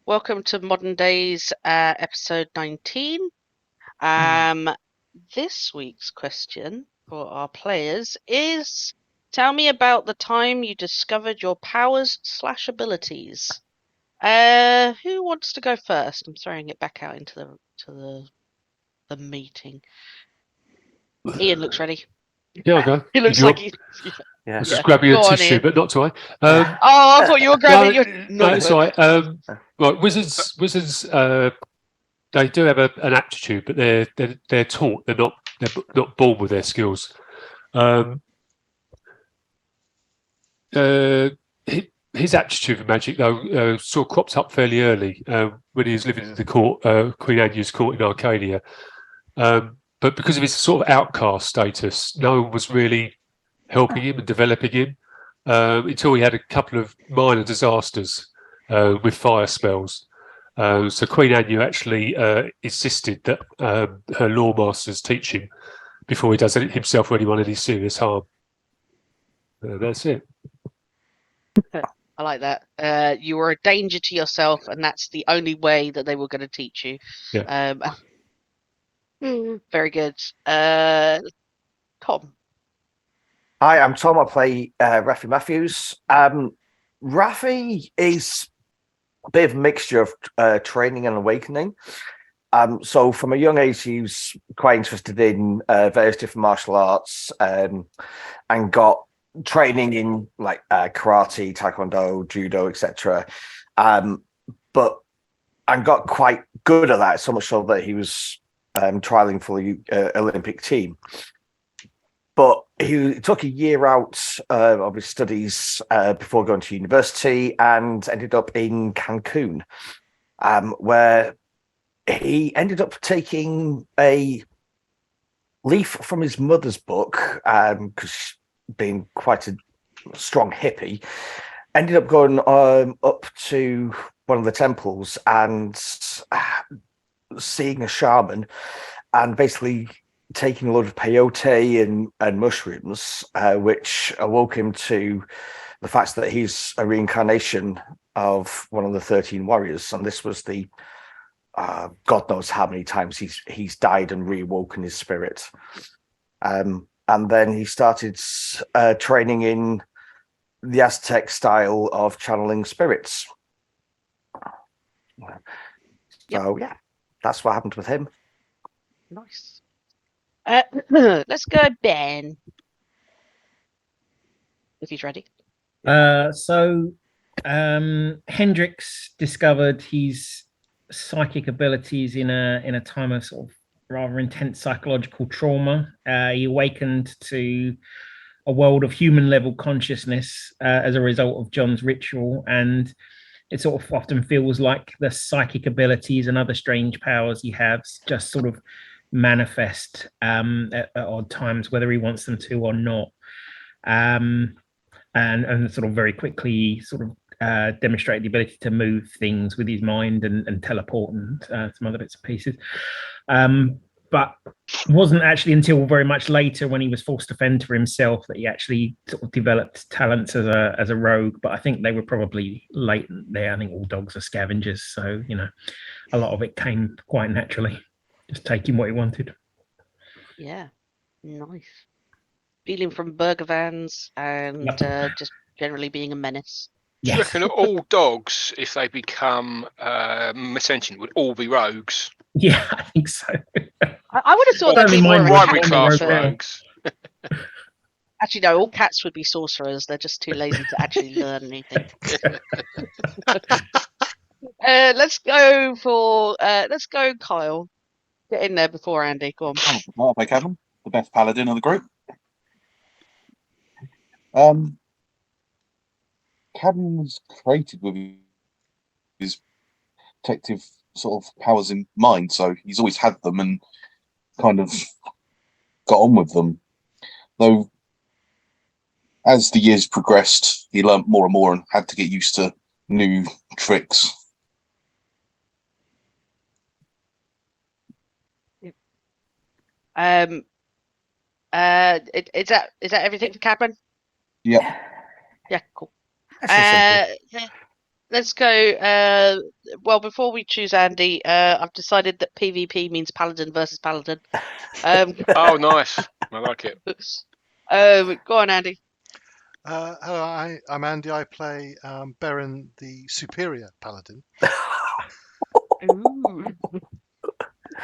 Welcome to Modern Daze, episode 19. This week's question for our players is, tell me about the time you discovered your powers/abilities. Who wants to go first? I'm throwing it back out into the meeting. Ian looks ready. Yeah, I'll go. He looks like he's... I was just grabbing a tissue, Ian. but not to I. I thought you were grabbing your... No, it's all right. Right, wizards. They do have an aptitude, but they're taught. They're not born with their skills. His aptitude for magic, though, sort of cropped up fairly early when he was living in the court, Queen Anne's court in Arcadia. But because of his sort of outcast status, no one was really helping him and developing him until he had a couple of minor disasters with fire spells. So Queen Anu actually insisted that her law masters teach him before he does himself or anyone any serious harm. That's it. I like that. You were a danger to yourself, and that's the only way that they were going to teach you. Yeah. Very good. Tom. Hi, I'm Tom. I play Raphy Matthews. Raphy is a bit of a mixture of training and awakening. So from a young age, he was quite interested in various different martial arts and got training in like karate, taekwondo, judo, etc. And got quite good at that, so much so that he was trialing for the Olympic team. But he took a year out of his studies before going to university and ended up in Cancun, where he ended up taking a leaf from his mother's book, because being quite a strong hippie, ended up going up to one of the temples and seeing a shaman and basically taking a lot of peyote and mushrooms, which awoke him to the fact that he's a reincarnation of one of the 13 warriors. And this was the God knows how many times he's died and reawoken his spirit. And then he started training in the Aztec style of channeling spirits. So yeah, that's what happened with him. Nice. Let's go, Ben. If he's ready. So Hendrix discovered his psychic abilities in a time of sort of rather intense psychological trauma. He awakened to a world of human level consciousness as a result of John's ritual, and it sort of often feels like the psychic abilities and other strange powers he has just sort of manifest at odd times, whether he wants them to or not. And sort of very quickly sort of demonstrate the ability to move things with his mind and teleport and some other bits and pieces. But it wasn't actually until very much later, when he was forced to fend for himself, that he actually sort of developed talents as a rogue. But I think they were probably latent there. I think all dogs are scavengers, so a lot of it came quite naturally, just taking what he wanted. Yeah, nice. Stealing from burger vans and just generally being a menace. Do you reckon all dogs, if they become ascension, would all be rogues? Yeah, I think so. I would have thought that'd be more primary class rogues. Actually, no, all cats would be sorcerers. They're just too lazy to actually learn anything. Let's go, Kyle. Get in there before Andy. Go on. I'll play Kevin, the best paladin of the group. Cadman was created with his detective sort of powers in mind, so he's always had them and kind of got on with them. Though, as the years progressed, he learnt more and more and had to get used to new tricks. Is that everything for Cadman? Yeah. Yeah, cool. let's go. Well, before we choose Andy, I've decided that PvP means Paladin versus Paladin. Oh, nice. I like it. Go on, Andy. Hello, I'm Andy. I play Beren, the superior paladin. Ooh.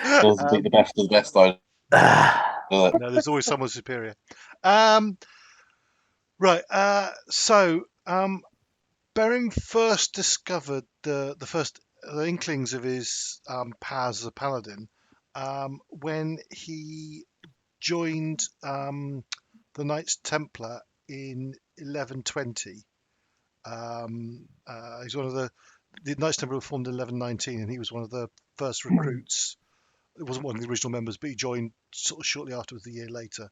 Doesn't beat the best of the best, though. No, there's always someone superior. Right. So Beren first discovered the first inklings of his powers as a paladin when he joined the Knights Templar in 1120. He's one of the Knights Templar were formed in 1119, and he was one of the first recruits. It wasn't one of the original members, but he joined sort of shortly afterwards, a year later.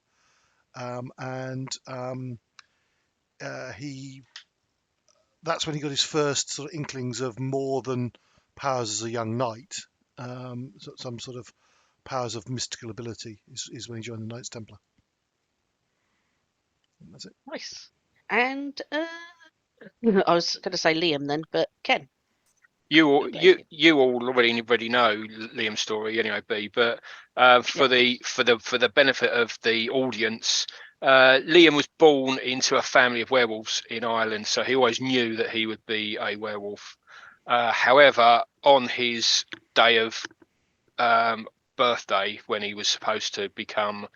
That's when he got his first sort of inklings of more than powers as a young knight. Some sort of powers of mystical ability is when he joined the Knights Templar. And that's it. Nice. And I was going to say Liam then, but Ken. You all already know Liam's story anyway, B. But for the benefit of the audience, Liam was born into a family of werewolves in Ireland, so he always knew that he would be a werewolf. However, on his day of birthday, when he was supposed to become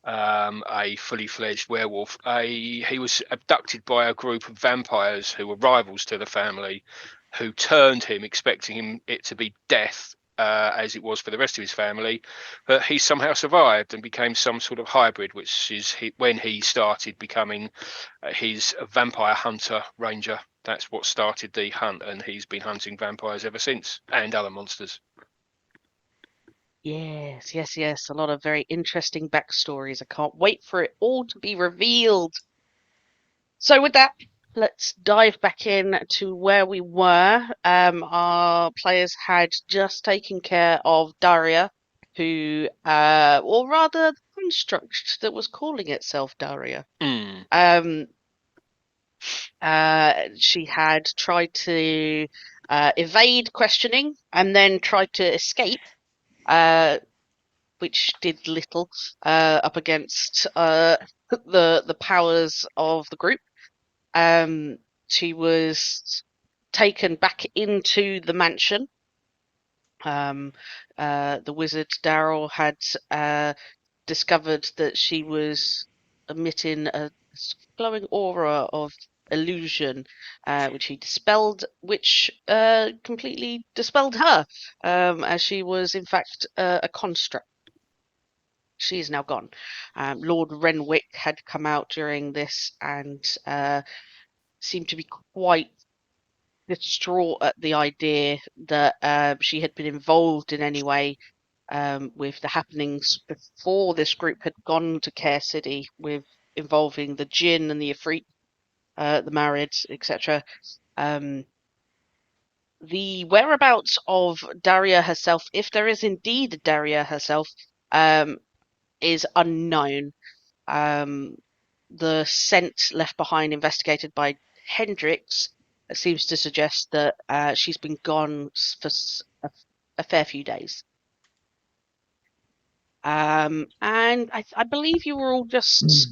a fully fledged werewolf, he was abducted by a group of vampires who were rivals to the family, who turned him, expecting it to be death, as it was for the rest of his family. But he somehow survived and became some sort of hybrid, which is when he started becoming his vampire hunter ranger. That's what started the hunt, and he's been hunting vampires ever since, and other monsters. Yes. A lot of very interesting backstories. I can't wait for it all to be revealed. So with that, let's dive back in to where we were. Our players had just taken care of Daria, who, or rather, the construct that was calling itself Daria. She had tried to evade questioning and then tried to escape, which did little up against the powers of the group. She was taken back into the mansion. The wizard Darrell had discovered that she was emitting a glowing aura of illusion, which he dispelled, which completely dispelled her, as she was in fact a construct. She is now gone. Lord Renwick had come out during this and seemed to be quite distraught at the idea that she had been involved in any way with the happenings before this group had gone to Care City, with involving the Jinn and the Ifrit, the Marids, etc. The whereabouts of Daria herself, if there is indeed Daria herself, is unknown. The scent left behind, investigated by Hendricks, seems to suggest that she's been gone for a fair few days. And I believe you were all just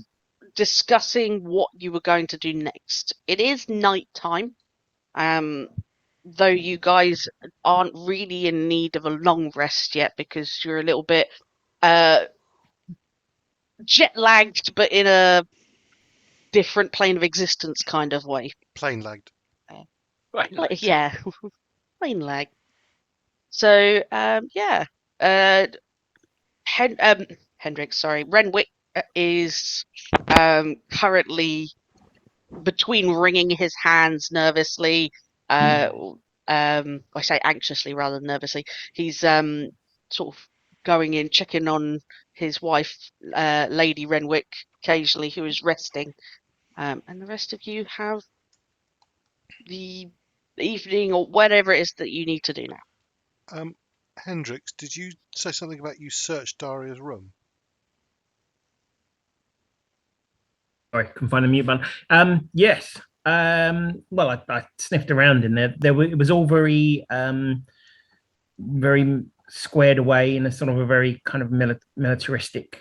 discussing what you were going to do next. It is night time, though you guys aren't really in need of a long rest yet because you're a little bit jet lagged, but in a different plane of existence kind of way. Plain lagged. Yeah, plane lag. So Hendricks, sorry, Renwick is currently between wringing his hands nervously. I say anxiously rather than nervously. He's sort of going in, checking on his wife, Lady Renwick, occasionally, who is resting. And the rest of you have the evening or whatever it is that you need to do now. Hendricks, did you say something about you searched Daria's room? Sorry, couldn't find the mute button. Yes. Well, I sniffed around in there. It was all very, very squared away in a sort of a very kind of militaristic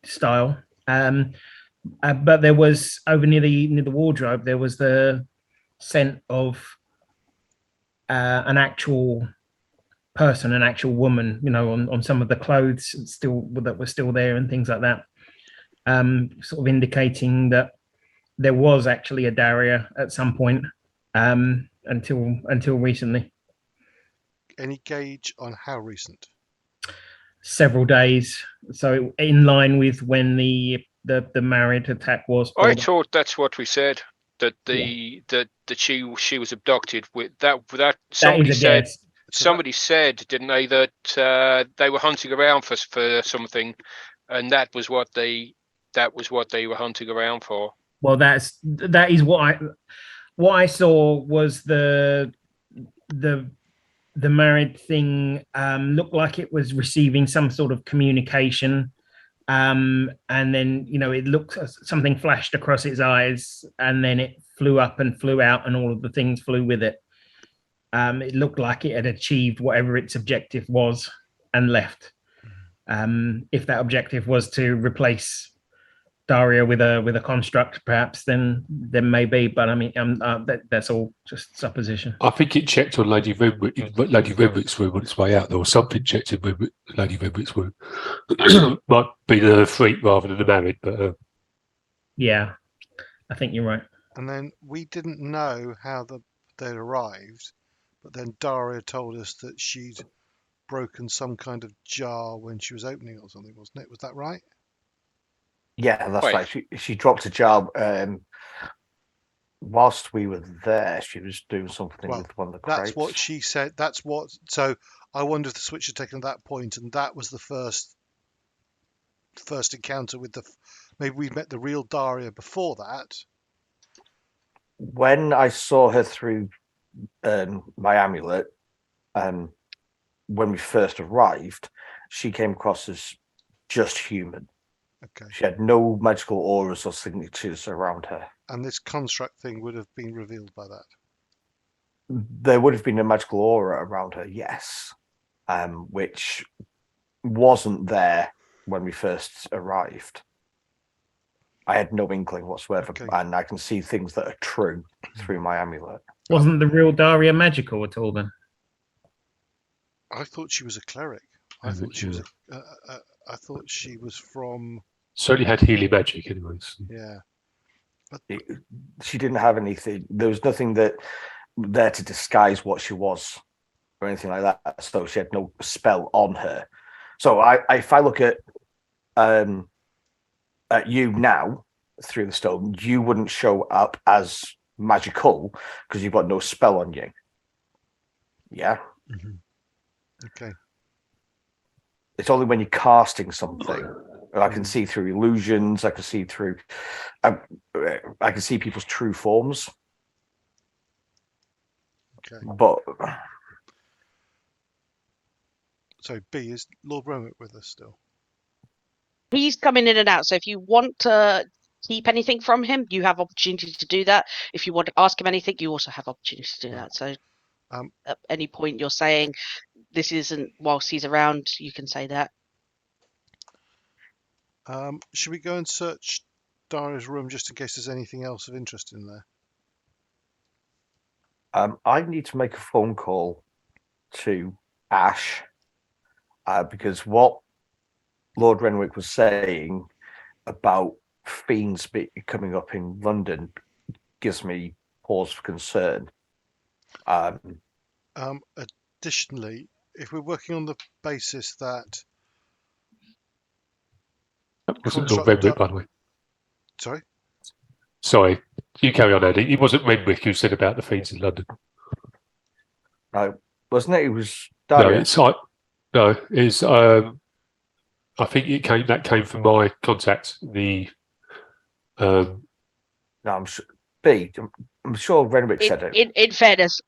style. But there was over near the wardrobe, there was the scent of an actual person, an actual woman, on some of the clothes that were still there and things like that, sort of indicating that there was actually a Daria at some point, until recently. Any gauge on how recent? Several days, so in line with when the married attack was. I thought that's what we said, that she was abducted with that somebody said. Somebody said, didn't they, that they were hunting around for something, and that was what they were hunting around for. Well, that is what I saw was the married thing looked like it was receiving some sort of communication, and then it looked, something flashed across its eyes, and then it flew up and flew out, and all of the things flew with it. It looked like it had achieved whatever its objective was and left. If that objective was to replace Daria with a construct, perhaps, then maybe. But I mean, that's all just supposition. I think it checked on Lady Renwick's room on its way out. There was something checked in Lady Renwick's room. Might be the freak rather than the married, but yeah, I think you're right. And then we didn't know how they'd arrived, but then Daria told us that she'd broken some kind of jar when she was opening or something, wasn't it? Was that right? Yeah, that's right. She dropped a jar whilst we were there. She was doing something with one of the crates. That's what she said. So I wonder if the switch had taken at that point, and that was the first encounter with maybe we met the real Daria before that. When I saw her through my amulet, when we first arrived, she came across as just human. Okay. She had no magical auras or signatures around her. And this construct thing would have been revealed by that? There would have been a magical aura around her, yes, which wasn't there when we first arrived. I had no inkling whatsoever, and I can see things that are true through my amulet. Wasn't the real Daria magical at all then? I thought she was a cleric. I thought she was from. Certainly had healing magic, anyways. Yeah, but she didn't have anything. There was nothing there to disguise what she was, or anything like that. So she had no spell on her. So if I look at you now through the stone, you wouldn't show up as magical because you've got no spell on you. Yeah. Mm-hmm. Okay. It's only when you're casting something. I can see through illusions. I can see through. I can see people's true forms. Okay. But so, Bea, is Lord Renwick with us still? He's coming in and out. So if you want to keep anything from him, you have opportunity to do that. If you want to ask him anything, you also have opportunity to do that. So at any point you're saying this isn't whilst he's around, you can say that. Should we go and search Daria's room just in case there's anything else of interest in there? I need to make a phone call to Ash because what Lord Renwick was saying about fiends coming up in London gives me pause for concern. Additionally, if we're working on the basis that wasn't Lord Renwick, by the way. Sorry, you carry on, Andy. It wasn't Renwick who said about the fiends in London. No, wasn't it? It was Daria. No, it's I think that came from my contact. No, I'm sure. I'm sure Renwick said it. In fairness,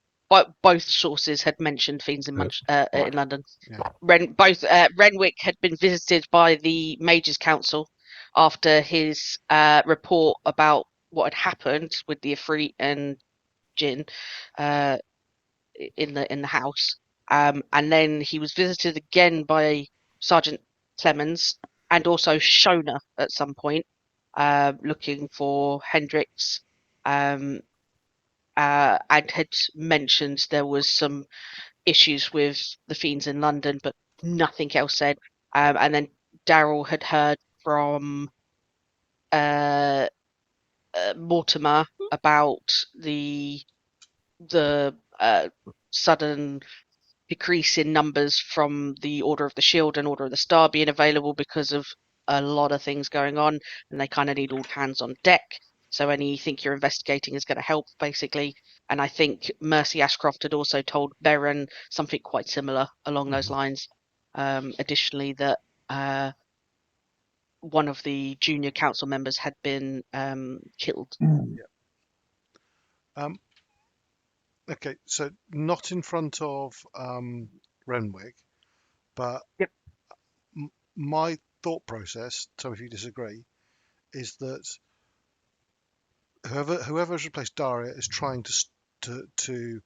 both sources had mentioned fiends in London. Yeah. Renwick had been visited by the Mages' Council after his report about what had happened with the Ifrit and Jin in the house. And then he was visited again by Sergeant Clemens and also Shona at some point, looking for Hendrix, and had mentioned there was some issues with the fiends in London, but nothing else said. And then Darrell had heard from Mortimer about the sudden decrease in numbers from the Order of the Shield and Order of the Star being available because of a lot of things going on, and they kind of need all hands on deck. So anything you're investigating is going to help, basically. And I think Mercy Ashcroft had also told Beren something quite similar along those lines. Additionally, that one of the junior council members had been killed. Okay, so not in front of Renwick, but Yep. My thought process, tell me if you disagree, is that whoever has replaced Daria is trying to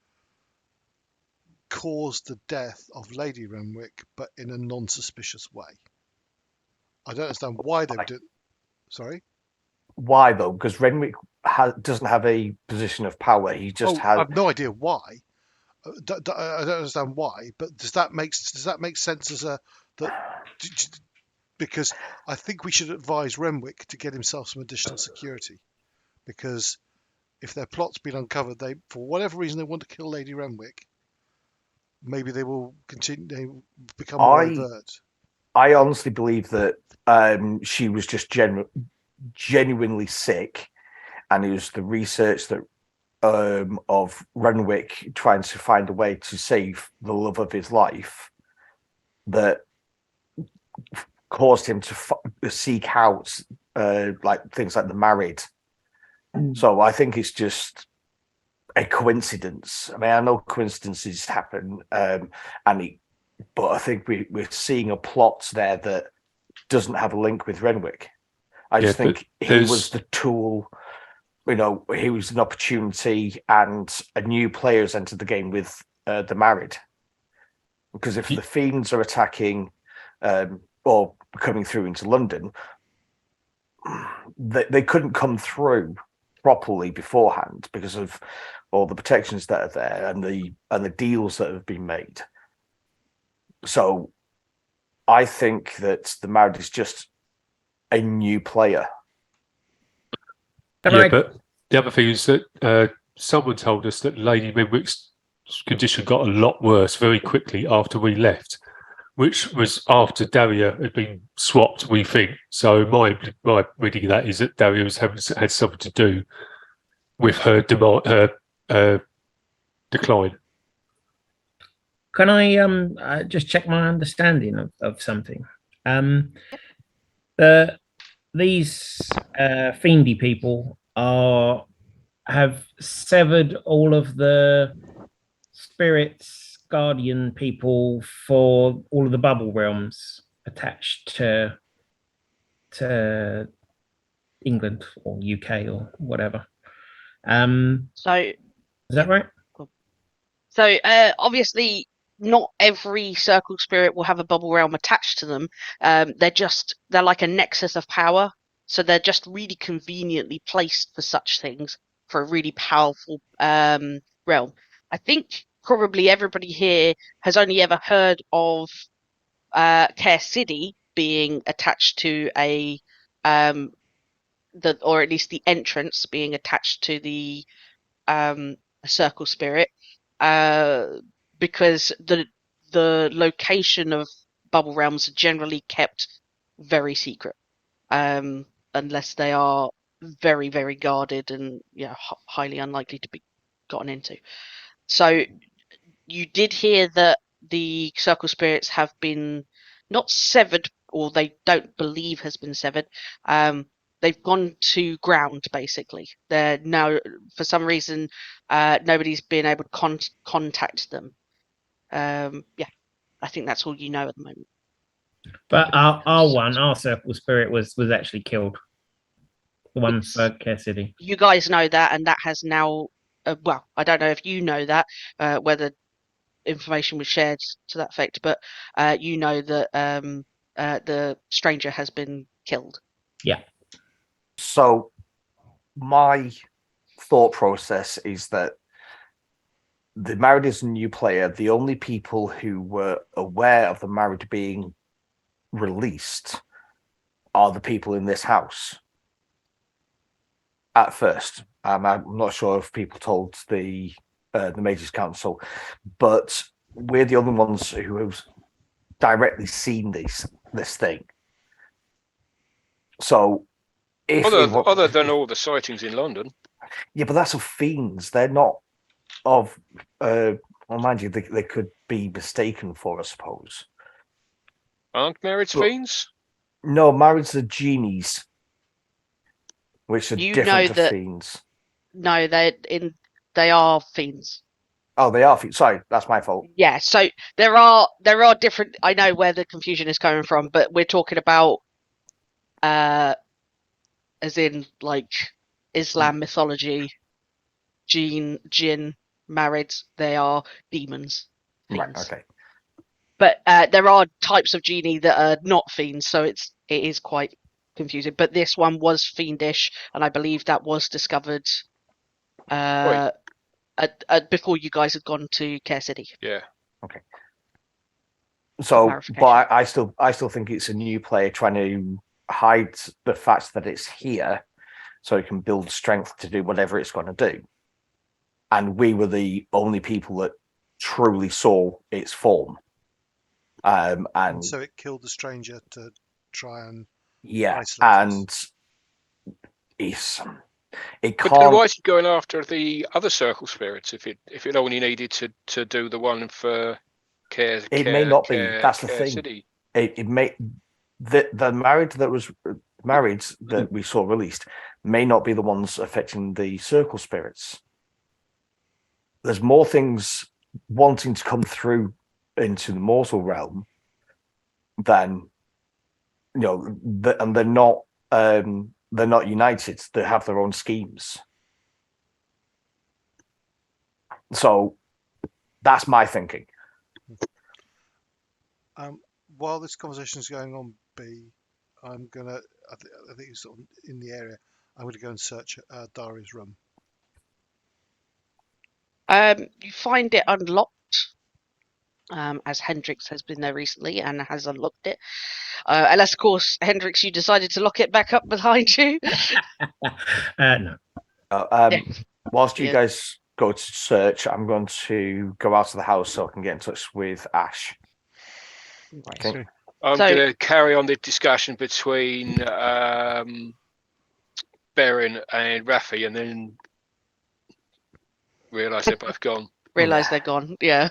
cause the death of Lady Renwick, but in a non-suspicious way. I don't understand why they would do. Sorry. Why though? Because Renwick doesn't have a position of power. He just I have no idea why. I don't understand why, but does that make sense as because I think we should advise Renwick to get himself some additional security, because if their plot's been uncovered, they, for whatever reason, they want to kill Lady Renwick. Maybe they will continue. They become more overt. I honestly believe that she was just genuinely sick, and it was the research that of Renwick trying to find a way to save the love of his life that caused him to seek out like things like the Married. So I think it's just a coincidence. I mean, I know coincidences happen, but I think we're seeing a plot there that doesn't have a link with Renwick. I just think he was the tool. You know, he was an opportunity, and a new player's entered the game with the Married. Because if the fiends are attacking or coming through into London, they couldn't come through properly beforehand because of all the protections that are there and the deals that have been made. So I think that the Married is just a new player. But the other thing is that someone told us that Lady Renwick's condition got a lot worse very quickly after we left, which was after Daria had been swapped, we think. So my reading of that is that Daria had something to do with her decline. Can I just check my understanding of something? These fiendy people have severed all of the spirits, guardian people for all of the bubble realms attached to England or UK or whatever. So is that right? So obviously not every circle spirit will have a bubble realm attached to them. They're like a nexus of power. So they're just really conveniently placed for such things, for a really powerful realm. I think probably everybody here has only ever heard of Care City being attached to or at least the entrance being attached to the circle spirit, because the location of bubble realms are generally kept very secret, unless they are very, very guarded and highly unlikely to be gotten into. So you did hear that the circle spirits have been not severed, or they don't believe has been severed. They've gone to ground, basically. They're now, for some reason, nobody's been able to contact them. I think that's all you know at the moment. But our circle spirit was actually killed. The one Yes. for Care City. You guys know that, and that has now. Well, I don't know if you know that, whether information was shared to that effect, but you know that the stranger has been killed. Yeah. So my thought process is that the married is a new player. The only people who were aware of the married being released are the people in this house. At first, I'm not sure if people told the Mages Council, but we're the only ones who have directly seen this thing. So, if other than all the sightings in London, yeah, but that's of fiends. They're not of. Well, mind you, they could be mistaken for, I suppose. aren't married But- fiends? No, marrieds are genies, which are You different know to that- fiends. No, they are fiends. Oh, they are fiends. Sorry, that's my fault. Yeah, so there are different. I know where the confusion is coming from, but we're talking about as in like Islam mythology, jinn, married. They are demons, Right. fiends. Okay. But there are types of genie that are not fiends, so it is quite confusing. But this one was fiendish, and I believe that was discovered before you guys had gone to Care City. Yeah. So, clarification. but I still think it's a new player trying to hide the fact that it's here, so it can build strength to do whatever it's going to do. And we were the only people that truly saw its form. And so it killed the stranger to try and yeah, isolate us. and it But then can't. why is it going after the other circle spirits if it only needed to do the one for Care? It may not be. That's the Care thing. City. It may the married that we saw released may not be the ones affecting the circle spirits. There's more things wanting to come through into the mortal realm than and they're not united. They have their own schemes. So that's my thinking. While this conversation is going on, B, I'm gonna. I think it's sort of in the area. I'm gonna go and search Daria's room. You find it unlocked, as Hendrix has been there recently and has unlocked it. Unless, of course, Hendrix, you decided to lock it back up behind you. No. Whilst you Yeah. guys go to search, I'm going to go out of the house so I can get in touch with Ash. Okay. I'm So- going to carry on the discussion between Baron and Raphy, and then realise they're both gone. Realise they're gone. Yeah.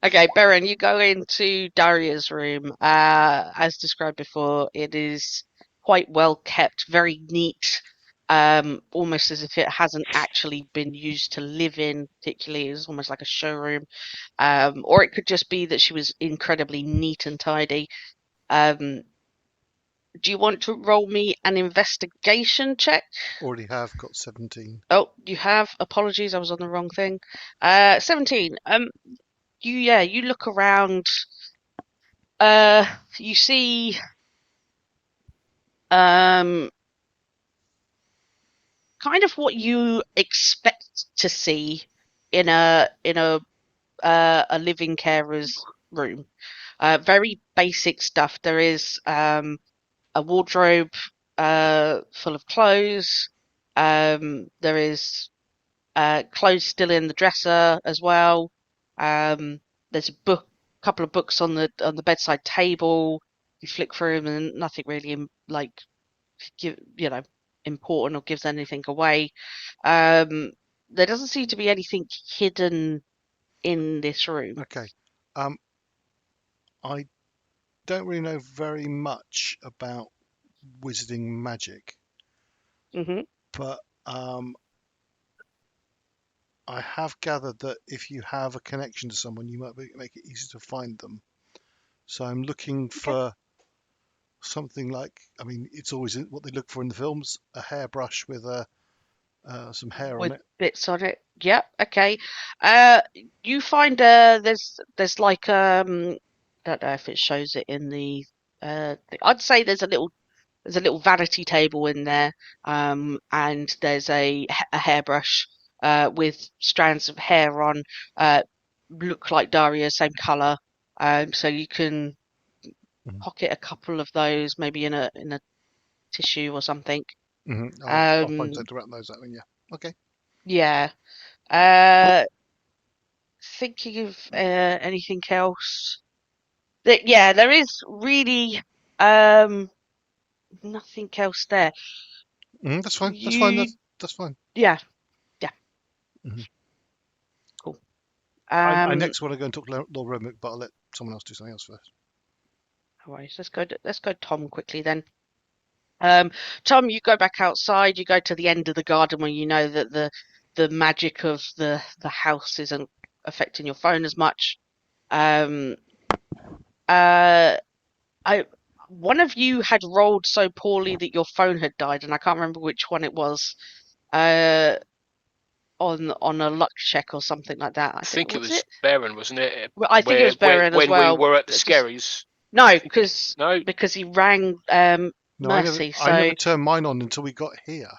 Okay, Beren, you go into Daria's room. As described before, it is quite well kept, very neat. Almost as if it hasn't actually been used to live in, particularly. It's almost like a showroom. Or it could just be that she was incredibly neat and tidy. Do you want to roll me an investigation check? Already have got 17. Oh, you have. Apologies, I was on the wrong thing. 17. You look around. You see kind of what you expect to see in a living carer's room. Very basic stuff. There is a wardrobe full of clothes. There is clothes still in the dresser as well. There's a couple of books on the bedside table. You flick through them, and nothing really important or gives anything away. There doesn't seem to be anything hidden in this room. Okay. I don't really know very much about wizarding magic, hmm but I have gathered that if you have a connection to someone, you might make it easy to find them. So I'm looking for something like, I mean, it's always what they look for in the films, a hairbrush with some hair with on it. bits on it. Yep. Okay. You find there's like don't know if it shows it in the I'd say there's a little vanity table in there, and there's a hairbrush with strands of hair on, look like Daria, same color. So you can Mhm. pocket a couple of those, maybe in a tissue or something. I'll find something to wrap those up in. Yeah. Okay. Yeah. Thinking of anything else? Yeah, there is really nothing else there. That's fine. That's fine. You, That's fine. yeah, Mhm. cool. I next want to go and talk to Lord Renwick, but I'll let someone else do something else first. No worries. Let's go Tom quickly then. Tom, you go back outside. You go to the end of the garden where you know that the magic of the house isn't affecting your phone as much. Um, one of you had rolled so poorly that your phone had died, and I can't remember which one it was. On a luck check or something like that. I think it Was was it? Baron, wasn't it? Well, I think it was Baron as when we well. were at the Just Skerries. no, because No, he rang No, Mercy. I never So turned mine on until we got here.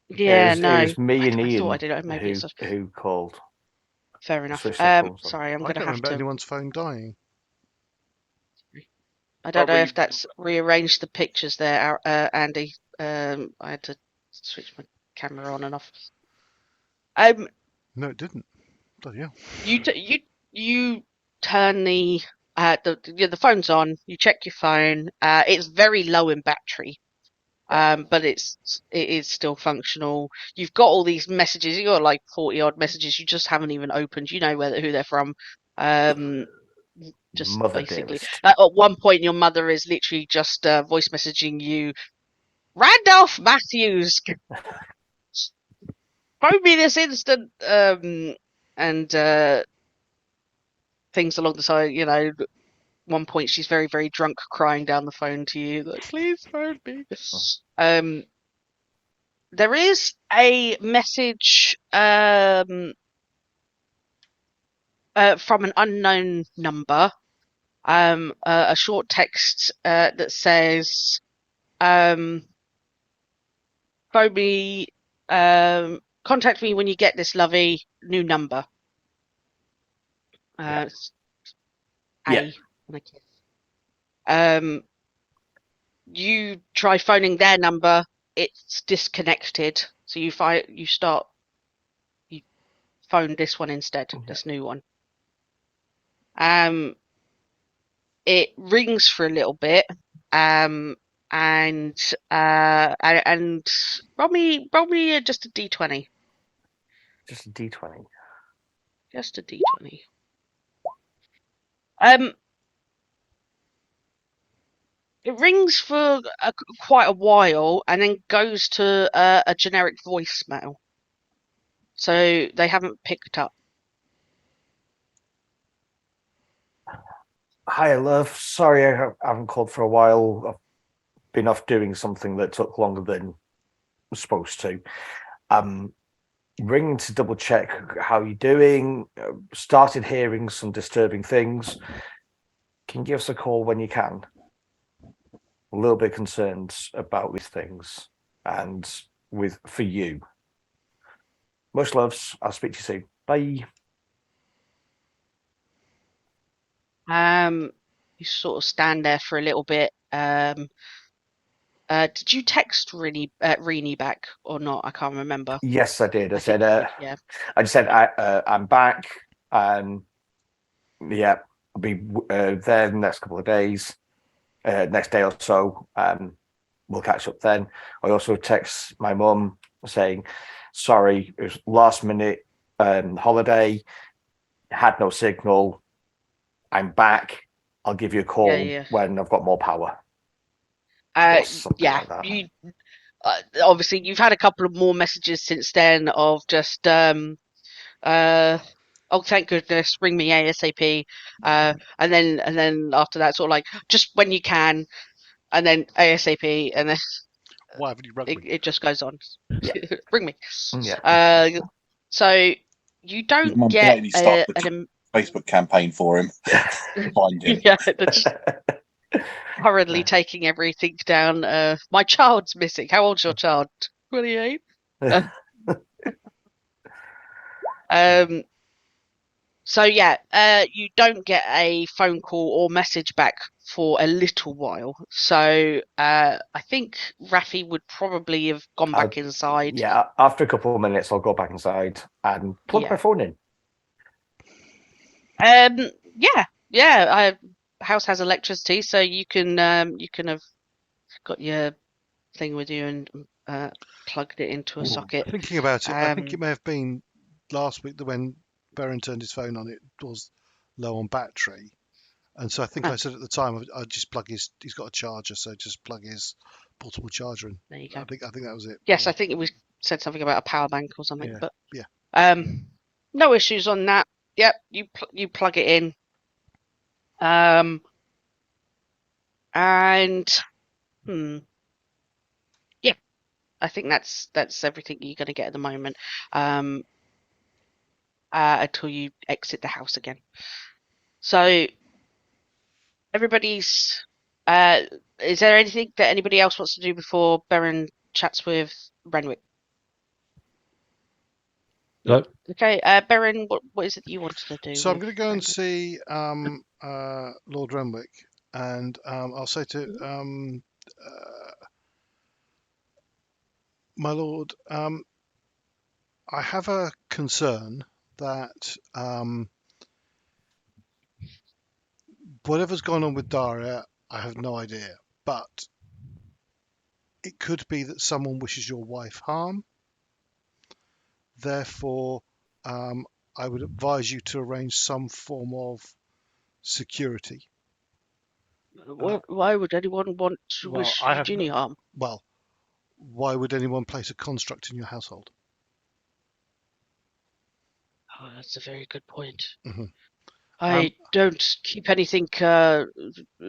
yeah, It no. was me and I thought Ian I did it. Maybe it's who called. fair enough. Switched off calls on. Sorry, I'm I gonna don't have remember to. anyone's phone dying. I don't know probably if that's rearranged the pictures there, Andy. I had to switch my camera on and off. No, it didn't. Bloody hell. You turn the phone's on. You check your phone. It's very low in battery, but it is still functional. You've got all these messages. You got like 40 odd messages you just haven't even opened. You know who they're from. Just Mother basically, dearest. at one point, your mother is literally just voice messaging you, Randolph Matthews, phone me this instant, and things along the side. You know, one point she's very, very drunk, crying down the phone to you, like, please phone me. There is a message from an unknown number, a short text that says, phone me, contact me when you get this, lovey, new number. Yeah. A and a kiss. You try phoning their number, it's disconnected. So you phone this one instead, this new one. It rings for a little bit, and roll me just a d20. Just a D20. Just a d20. It rings for quite a while and then goes to a generic voicemail. So they haven't picked up. Hi, love. Sorry I haven't called for a while. I've been off doing something that took longer than I was supposed to. Ringing to double check how you're doing. Started hearing some disturbing things. Can you give us a call when you can? A little bit concerned about these things and for you. Much loves. I'll speak to you soon. Bye. You sort of stand there for a little bit. Did you text Rini back or not? I can't remember. Yes, I did. I said, yeah. I just said I'm back. Yeah, I'll be there the next couple of days. Next day or so. We'll catch up then. I also text my mum saying, sorry, it was last minute holiday, had no signal. I'm back. I'll give you a call when I've got more power. Yeah, like that. you obviously you've had a couple of more messages since then of just oh, thank goodness, ring me ASAP, and then after that, sort of like, just when you can. and then ASAP, and then Why haven't you rung me? it just goes on. Yeah. Bring me. Yeah. So you His don't mum get politely started the Facebook campaign for him to find him. yeah, that's hurriedly taking everything down. My child's missing. How old's your child? 28. So yeah, you don't get a phone call or message back for a little while. So I think Raphy would probably have gone back inside. Yeah, after a couple of minutes, I'll go back inside and plug my phone in. Yeah. House has electricity, so you can have got your thing with you and plugged it into a socket. Thinking about it, I think it may have been last week that when Baron turned his phone on, it was low on battery, and so I think I said at the time I'd just plug he's got a charger, so just plug his portable charger in. There you go. I think that was it. Yes, I think we said something about a power bank or something, but yeah. No issues on that. Yep, you plug it in. And yeah, I think that's everything you're going to get at the moment. Until you exit the house again. So everybody's. Is there anything that anybody else wants to do before Baron chats with Renwick? No. Okay, Baron, what is it that you wanted to do? So I'm going to go and see Lord Renwick, and I'll say to my lord, I have a concern that whatever's gone on with Darrell, I have no idea, but it could be that someone wishes your wife harm. Therefore, I would advise you to arrange some form of security. Why would anyone want to wish Eugenie harm? Well, why would anyone place a construct in your household? Oh, that's a very good point. Mm-hmm. I don't keep anything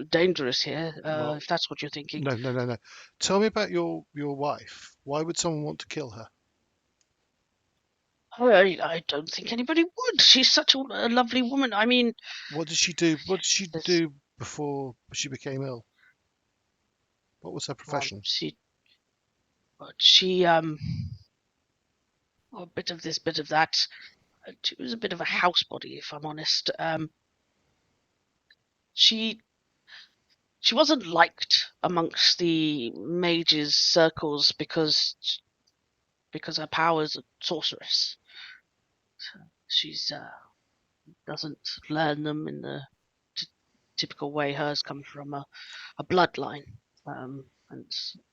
dangerous here, if that's what you're thinking. No. Tell me about your wife. Why would someone want to kill her? I don't think anybody would. She's such a lovely woman. I mean, what did she do? What did she do before she became ill? What was her profession? She a bit of this, bit of that. She was a bit of a housebody, if I'm honest. She wasn't liked amongst the mages' circles because her powers are sorceress. She's doesn't learn them in the typical way. Hers comes from a bloodline, and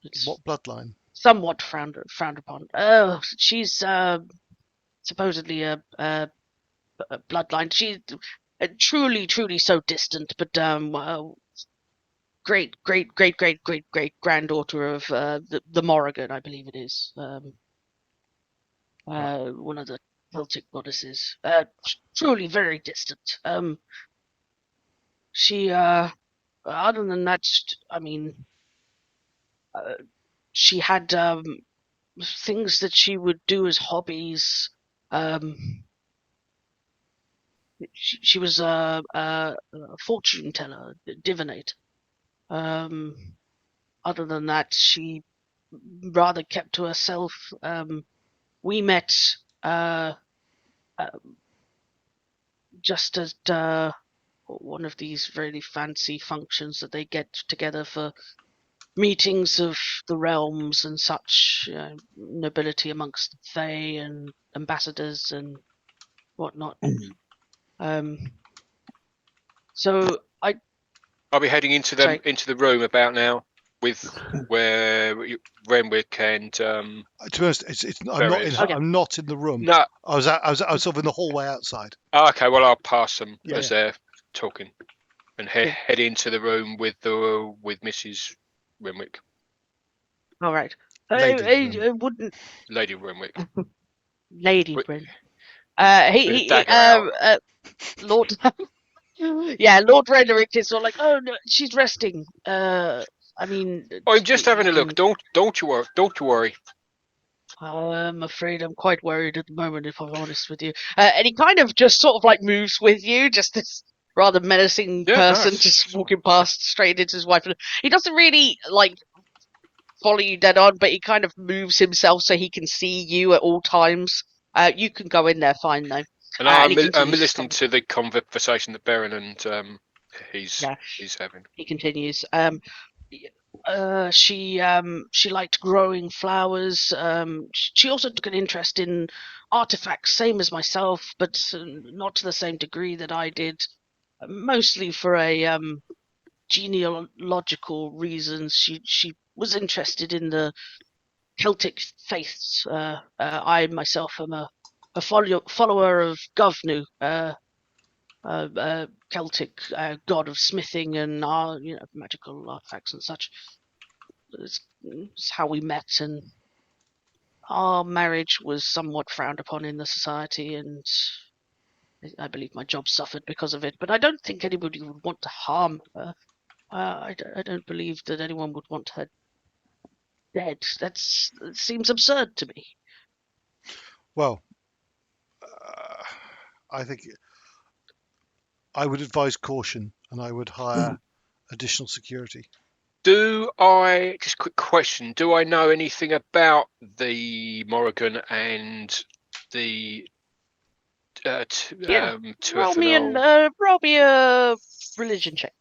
it's what bloodline? Somewhat frowned upon. She's supposedly a bloodline. She's truly so distant, but great granddaughter of the Morrigan, I believe it is. One of the Celtic goddesses. Truly very distant. She other than that, I mean, she had things that she would do as hobbies. She was a fortune teller, divinator. Other than that, she rather kept to herself. We met just at one of these really fancy functions that they get together for meetings of the realms and such, nobility amongst the Fae and ambassadors and whatnot. So I'll be heading into the room about now with where Renwick and. To be honest, I'm not in the room. No, I was sort of in the hallway outside. Oh, okay, well I'll pass them as they're talking, and head into the room with Mrs. Renwick. All right. Lady wouldn't Lady Renwick. Lady Renwick. Lord. Yeah, Lord Renwick is all like, oh no, she's resting. I mean, I'm just having a you look. can- Don't you worry. Don't you worry. I'm afraid I'm quite worried at the moment, if I'm honest with you. And he kind of just sort of like moves with you, just this rather menacing Yeah, person nice. just walking past straight into his wife. He doesn't really like follow you dead on, but he kind of moves himself so he can see you at all times. You can go in there fine though. And And I'm he continues listening to the conversation that Baron and he's Yeah. having. He continues. She liked growing flowers. She also took an interest in artifacts, same as myself, but not to the same degree that I did. Mostly for a genealogical reasons. She was interested in the Celtic faiths. I myself am a follower of Govnu, Celtic god of smithing and magical artifacts and such. It's how we met, and our marriage was somewhat frowned upon in the society, and I believe my job suffered because of it. But I don't think anybody would want to harm her. I don't believe that anyone would want her dead. That seems absurd to me. Well, I think I would advise caution, and I would hire additional security. Just quick question, do I know anything about the Morrigan and the Roll me a religion check.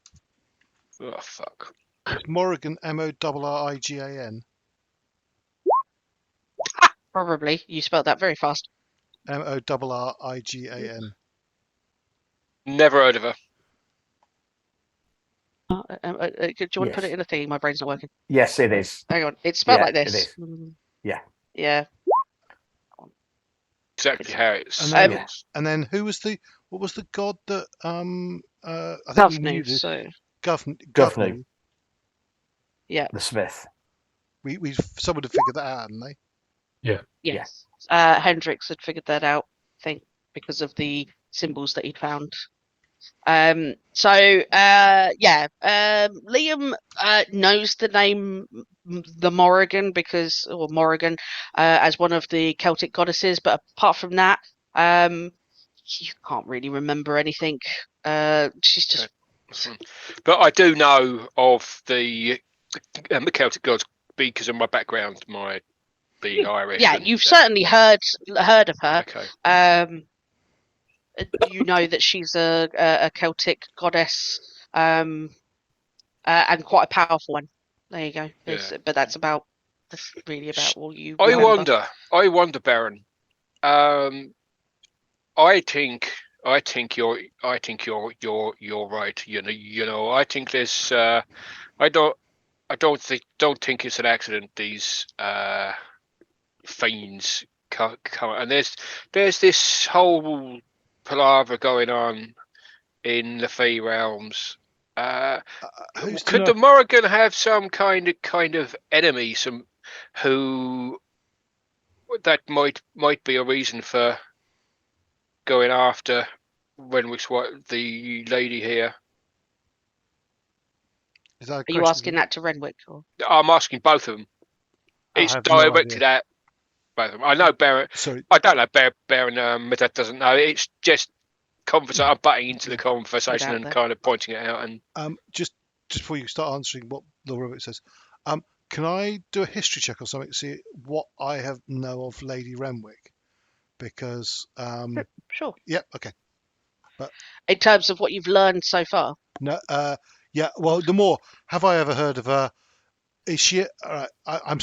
Oh fuck. Is Morrigan Morrigan? Probably. You spelled that very fast. Morrigan. Never heard of her. Do you want to put it in a thing? My brain's not working. Yes, it is. Hang on. It's spelled Yeah, like this. it is. Yeah. Yeah. Exactly how it's. And then what was the god that I think we knew Govnu, this. so Govnu. yeah. The Smith. Someone had figured that out, hadn't they? Yes. Hendrix had figured that out, I think, because of the symbols that he'd found. Liam knows the name the Morrigan as one of the Celtic goddesses, but apart from that, you can't really remember anything. She's just. But I do know of the Celtic gods because of my background, my being Irish. Yeah, you've certainly heard of her. Okay. You know that she's a Celtic goddess, and quite a powerful one. There you go. Yeah. But that's really about all you remember. I wonder, Baron. I think you're right. You know. I think there's. I don't think it's an accident. These fiends come, and there's this whole palaver going on in the Fey realms. Could the Morrigan have some kind of enemy, who that might be a reason for going after Renwick's the lady here? Are you asking that to Renwick? Or? I'm asking both of them. It's directed at both of them. I know Baron. Sorry. I don't know Baron. That doesn't know. It's just I'm butting into the conversation and kind of pointing it out. And just before you start answering what Lord Renwick says, can I do a history check or something to see what I know of Lady Renwick? Because sure. Yeah. Okay. But in terms of what you've learned so far. No. Yeah. Well, the more have I ever heard of her? Is she? All right. I'm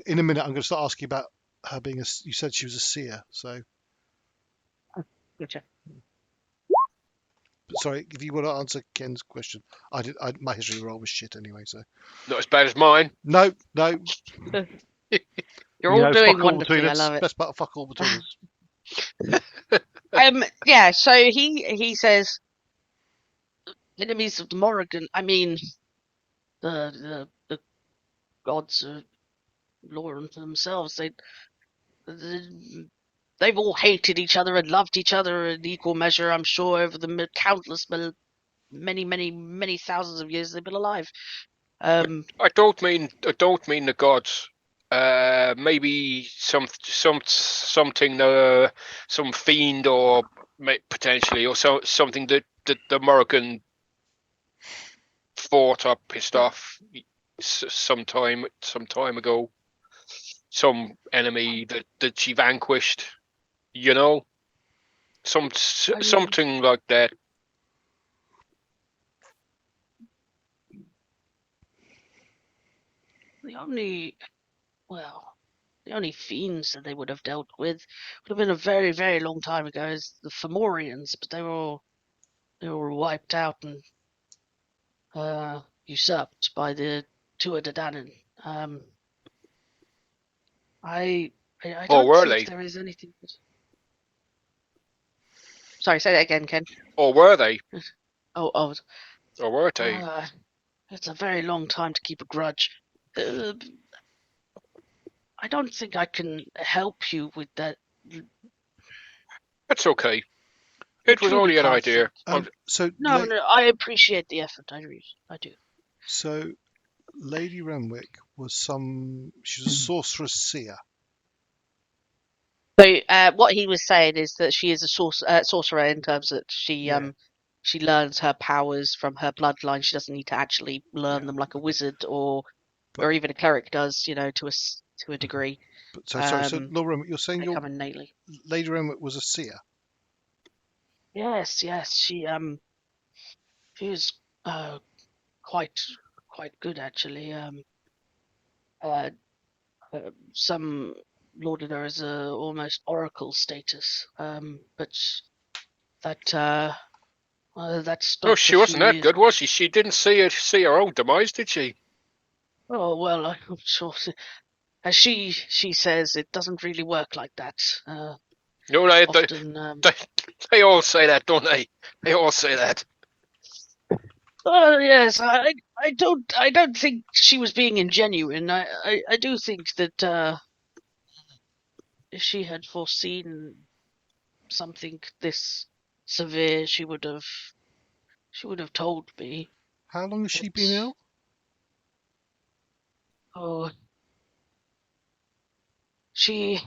in a minute. I'm going to start asking about her being you said she was a seer. So. Gotcha. Sorry, if you want to answer Ken's question, my history roll was shit anyway, so not as bad as mine. No. You're all doing wonderfully. I love it. Best part of fuck all between us. Yeah. So he says, enemies of the Morrigan. I mean, the gods are loyal to themselves. They've all hated each other and loved each other in equal measure, I'm sure, over the countless, many thousands of years they've been alive. I don't mean the gods. Maybe something, some fiend, or potentially, or something that the Morrigan fought or pissed off some time ago. Some enemy that she vanquished. You know, something like that. The only fiends that they would have dealt with would have been a very, very long time ago is the Fomorians, but they were all wiped out and usurped by the Tuatha De Danann. I don't were think they? there is anything. Sorry, say that again, Ken. Or were they? Oh, Or were they? it's a very long time to keep a grudge. I don't think I can help you with that. That's okay. It was only an idea. No, I appreciate the effort. I do. So, Lady Renwick was she's a sorceress seer. So, what he was saying is that she is a sorcerer in terms that she learns her powers from her bloodline. She doesn't need to actually learn them like a wizard or even a cleric does, to a degree. But so Lord Renwick, you're saying come innately. Lady Renwick was a seer? Yes, she was quite good actually. Some lauded her as a almost oracle status, but that stopped. Oh, she wasn't that good, was she? She didn't see her own demise, did she? Oh well, I'm sure. As she says, it doesn't really work like that. No, they all say that, don't they? They all say that. Oh yes, I don't think she was being ingenuine. I do think that if she had foreseen something this severe, she would have told me. How long has she been ill? Oh, she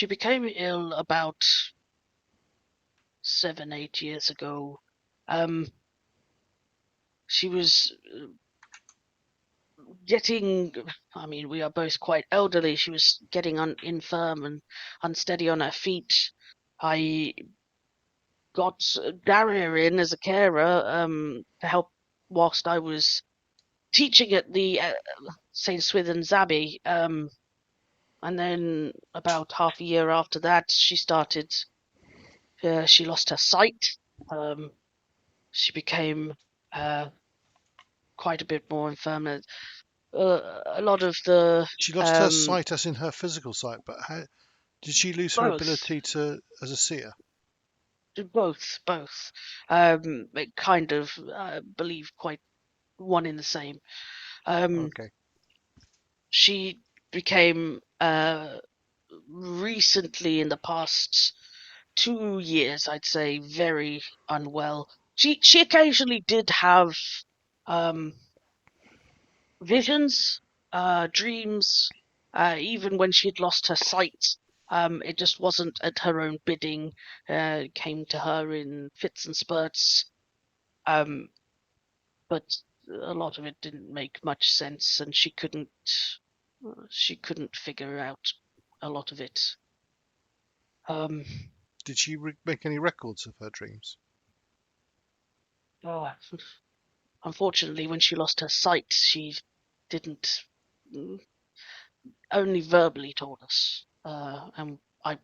became ill about 7-8 years ago. She was getting, we are both quite elderly. She was getting infirm and unsteady on her feet. I got Darrell in as a carer to help whilst I was teaching at the St. Swithin's Abbey. And then about half a year after that, she lost her sight. She became quite a bit more infirm. A lot of the she lost her sight as in her physical sight, but how did she lose her ability as a seer? Both. It kind of believe quite one in the same. Okay. She became recently, in the past 2 years, I'd say, very unwell. She occasionally did have visions, dreams, even when she had lost her sight. It just wasn't at her own bidding. It came to her in fits and spurts. But a lot of it didn't make much sense, and she couldn't figure out a lot of it. Did she make any records of her dreams? Unfortunately, when she lost her sight, she didn't. Only verbally told us, and I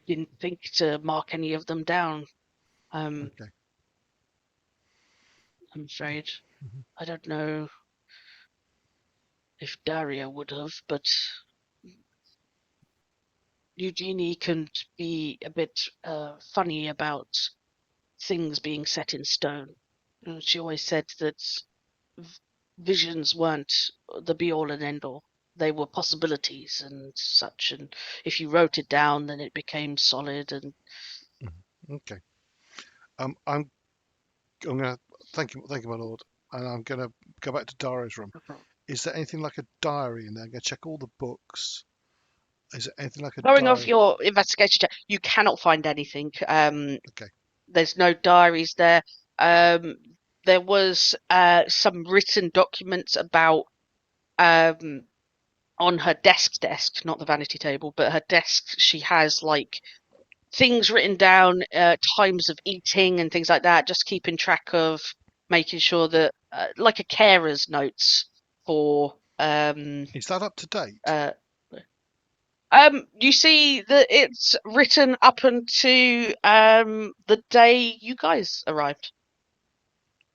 didn't think to mark any of them down. Okay. I'm afraid. I don't know if Daria would have, but Eugenie can be a bit funny about things being set in stone. She always said that visions weren't the be-all and end-all. They were possibilities and such, and if you wrote it down, then it became solid. And okay, I'm going to thank you, my lord. and I'm going to go back to Darrell's room. Is there anything like a diary in there? I'm going to check all the books. Is there anything like a Going off diary? your investigation check, you cannot find anything. Okay. There's no diaries there. There was some written documents about on her desk, not the vanity table, but her desk. She has like things written down, times of eating and things like that, just keeping track of making sure that like a carer's notes for Is that up to date? you see that it's written up until the day you guys arrived.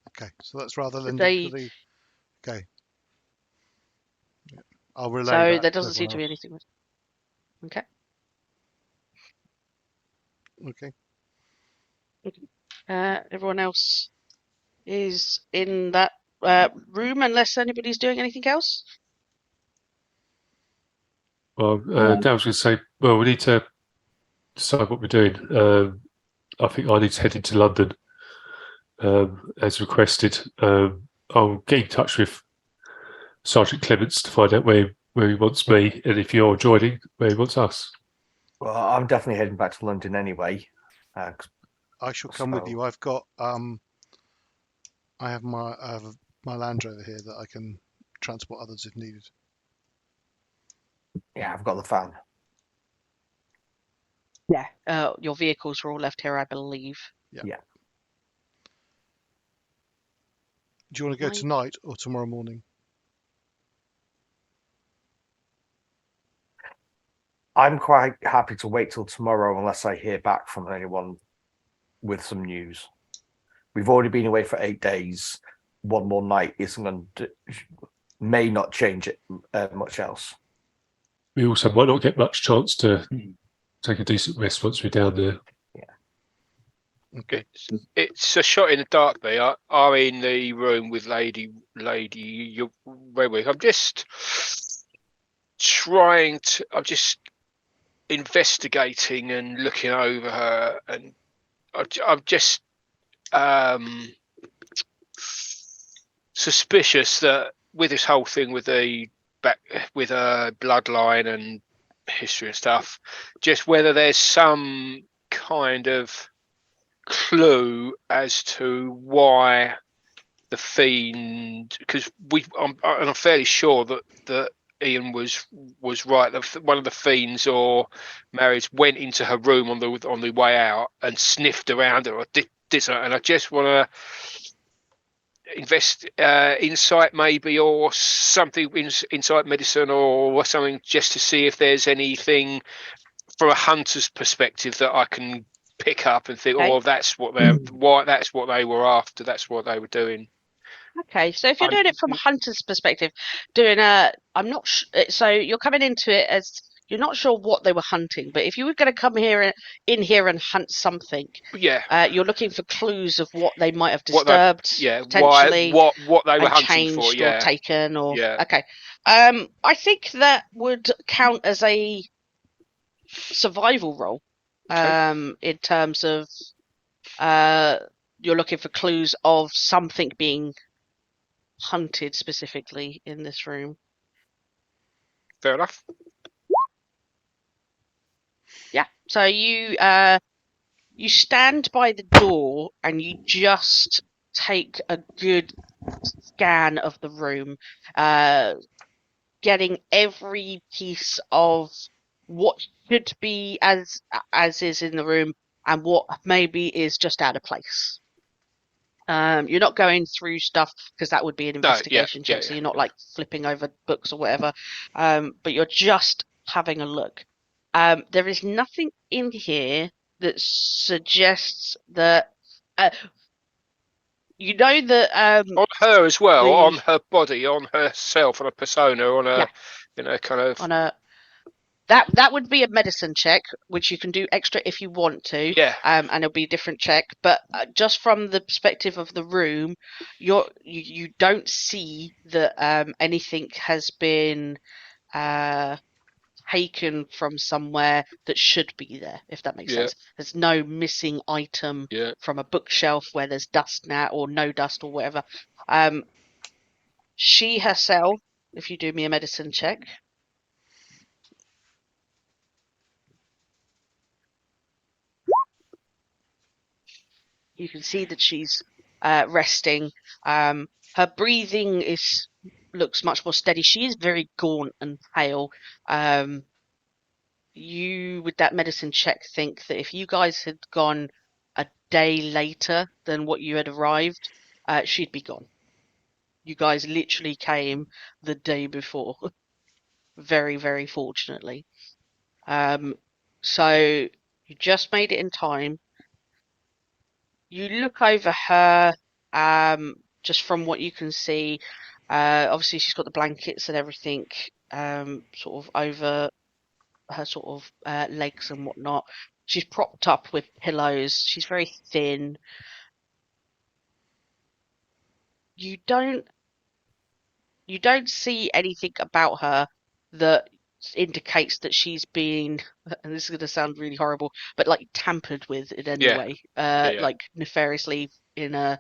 Okay, so that's rather than They- the. Okay. I'll relay So that there to doesn't seem to be everyone anything with. Okay. else. Okay. Everyone else is in that room unless anybody's doing anything else. Well, Dan was going to say, well, we need to decide what we're doing. I think I need to head into London as requested. I'll get in touch with Sergeant Clements to find out where he wants me, and if you're joining, where he wants us. Well, I'm definitely heading back to London anyway. I shall come with you. I've got I have my Land Rover here that I can transport others if needed. Yeah, I've got the fan. Yeah. Your vehicles were all left here, I believe. Do you want to go Right. tonight or tomorrow morning? I'm quite happy to wait till tomorrow unless I hear back from anyone with some news. We've already been away for 8 days. One more night isn't going to, may not change it much else. We also might not get much chance to take a decent rest once we're down there. Okay. It's a shot in the dark. They are in the room with Lady Renwick. I'm just I'm just investigating and looking over her, and I'm just suspicious that with this whole thing with her bloodline and history and stuff, just whether there's some kind of clue as to why the fiend, because I'm fairly sure that Ian was right. One of the fiends or marrieds went into her room on the way out and sniffed around her or did something. And I just want to invest insight maybe or something, insight medicine or something, just to see if there's anything from a hunter's perspective that I can pick up and think, Okay. oh, that's what that's what they were after, that's what they were doing. Okay, so if you're doing it from a hunter's perspective, I'm not so you're coming into it as you're not sure what they were hunting, but if you were going to come in here and hunt something, Yeah. you're looking for clues of what they might have What they- disturbed, Yeah. potentially, What they were and hunting for? changed Yeah. or taken, or Yeah. okay. I think that would count as a survival roll, Okay. in terms of you're looking for clues of something being hunted specifically in this room. Fair enough. Yeah. So you stand by the door and you just take a good scan of the room, getting every piece of what should be as is in the room and what maybe is just out of place. You're not going through stuff because that would be an investigation check, so you're not like flipping over books or whatever. But you're just having a look. There is nothing in here that suggests that you know that On her as well, the- on her body, on herself, on a persona, on a kind of on a that would be a medicine check, which you can do extra if you want to. Yeah. And it'll be a different check. But just from the perspective of the room, you don't see that anything has been taken from somewhere that should be there, if that makes Yeah. sense. There's no missing item Yeah. from a bookshelf where there's dust now or no dust or whatever. She herself, if you do me a medicine check. You can see that she's resting. Her breathing looks much more steady. She is very gaunt and pale. You, with that medicine check, think that if you guys had gone a day later than what you had arrived, she'd be gone. You guys literally came the day before. Very, very fortunately. So you just made it in time. You look over her, just from what you can see. Obviously, she's got the blankets and everything, sort of over her sort of legs and whatnot. She's propped up with pillows. She's very thin. You don't see anything about her that indicates that she's been, and this is going to sound really horrible, but like tampered with in any Yeah. way, Yeah. like nefariously in a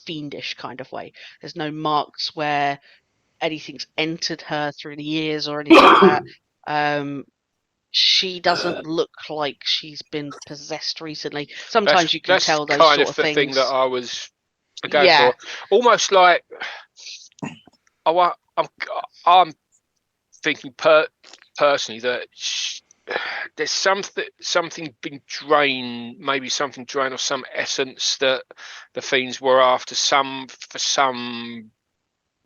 fiendish kind of way. There's no marks where anything's entered her through the ears or anything like that. She doesn't look like she's been possessed recently. Sometimes you can That's tell those kind sort of of the thing that things. I was going Yeah. for. Almost like I'm thinking personally that there's something been drained, maybe something drained or some essence that the fiends were after,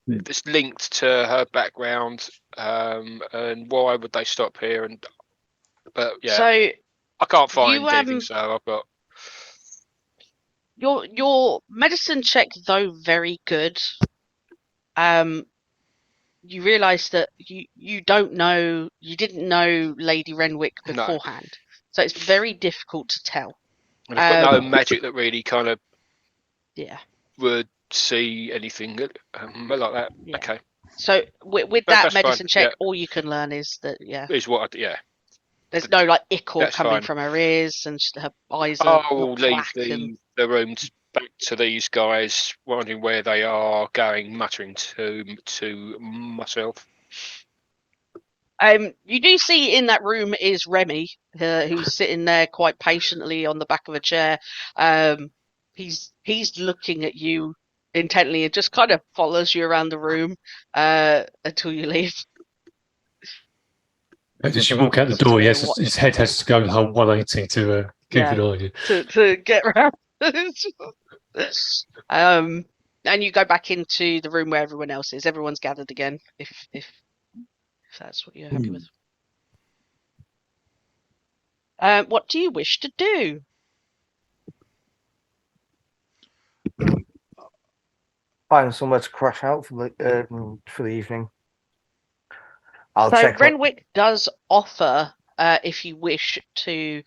that's linked to her background, and why would they stop here? But yeah, So I can't find you anything, so I've got your medicine check, though very good. You realise that you didn't know Lady Renwick no, beforehand, so it's very difficult to tell. and I've got no magic that really kind of Yeah. would see anything like that. Yeah. Okay, So with But that that's fine, medicine check, yeah. all you can learn is that Is what there's no like ichor That's coming fine. from her ears, and her eyes are I'll not leave black. And the rooms back to these guys, wondering where they are going, muttering to myself. you do see in that room is Remy, who's sitting there quite patiently on the back of a chair. He's looking at you intently and just kind of follows you around the room until you leave. As you walk out the Sits door, there yes, and his head has to go the whole 180 to keep Yeah. an eye on you. to get around. And you go back into the room where everyone else is. Everyone's gathered again. If that's what you're happy with. What do you wish to do? Find somewhere to crash out for the evening. I'll So check. Renwick does offer, if you wish to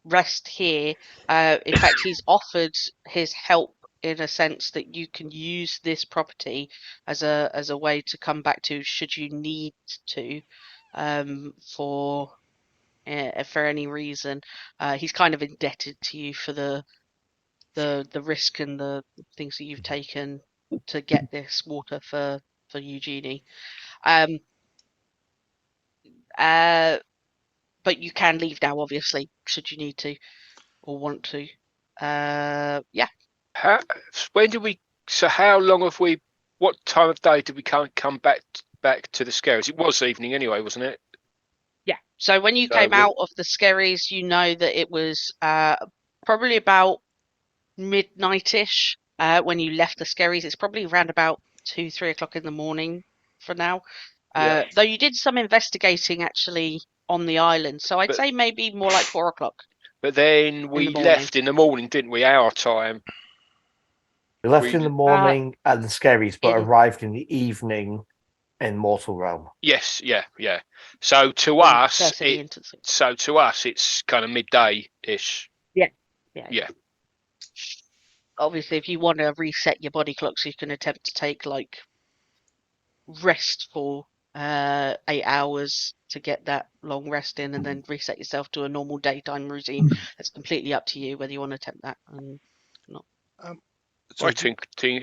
rest here. In fact, he's offered his help in a sense that you can use this property as a way to come back to should you need to, for any reason. He's kind of indebted to you for the risk and the things that you've taken to get this water for Eugenie. But you can leave now, obviously, should you need to or want to. Yeah. When did we? So how long have we? What time of day did we come back to the scares? It was evening anyway, wasn't it? Yeah. So when you So came out of the skerries, you know that it was probably about midnight-ish. When you left the skerries, it's probably around about 2-3 o'clock in the morning for now. Yeah. Though you did some investigating actually on the island, so I'd say maybe more like 4 o'clock. But then we left in the morning, didn't we? Our time. We left in the morning at the skerries, but arrived in the evening in Mortal Realm. Yes, yeah. So to us, it's kind of midday-ish. Yeah. Obviously, if you want to reset your body clock so you can attempt to take like restful 8 hours to get that long rest in, and then reset yourself to a normal daytime routine. That's completely up to you whether you want to attempt that and not. Sorry,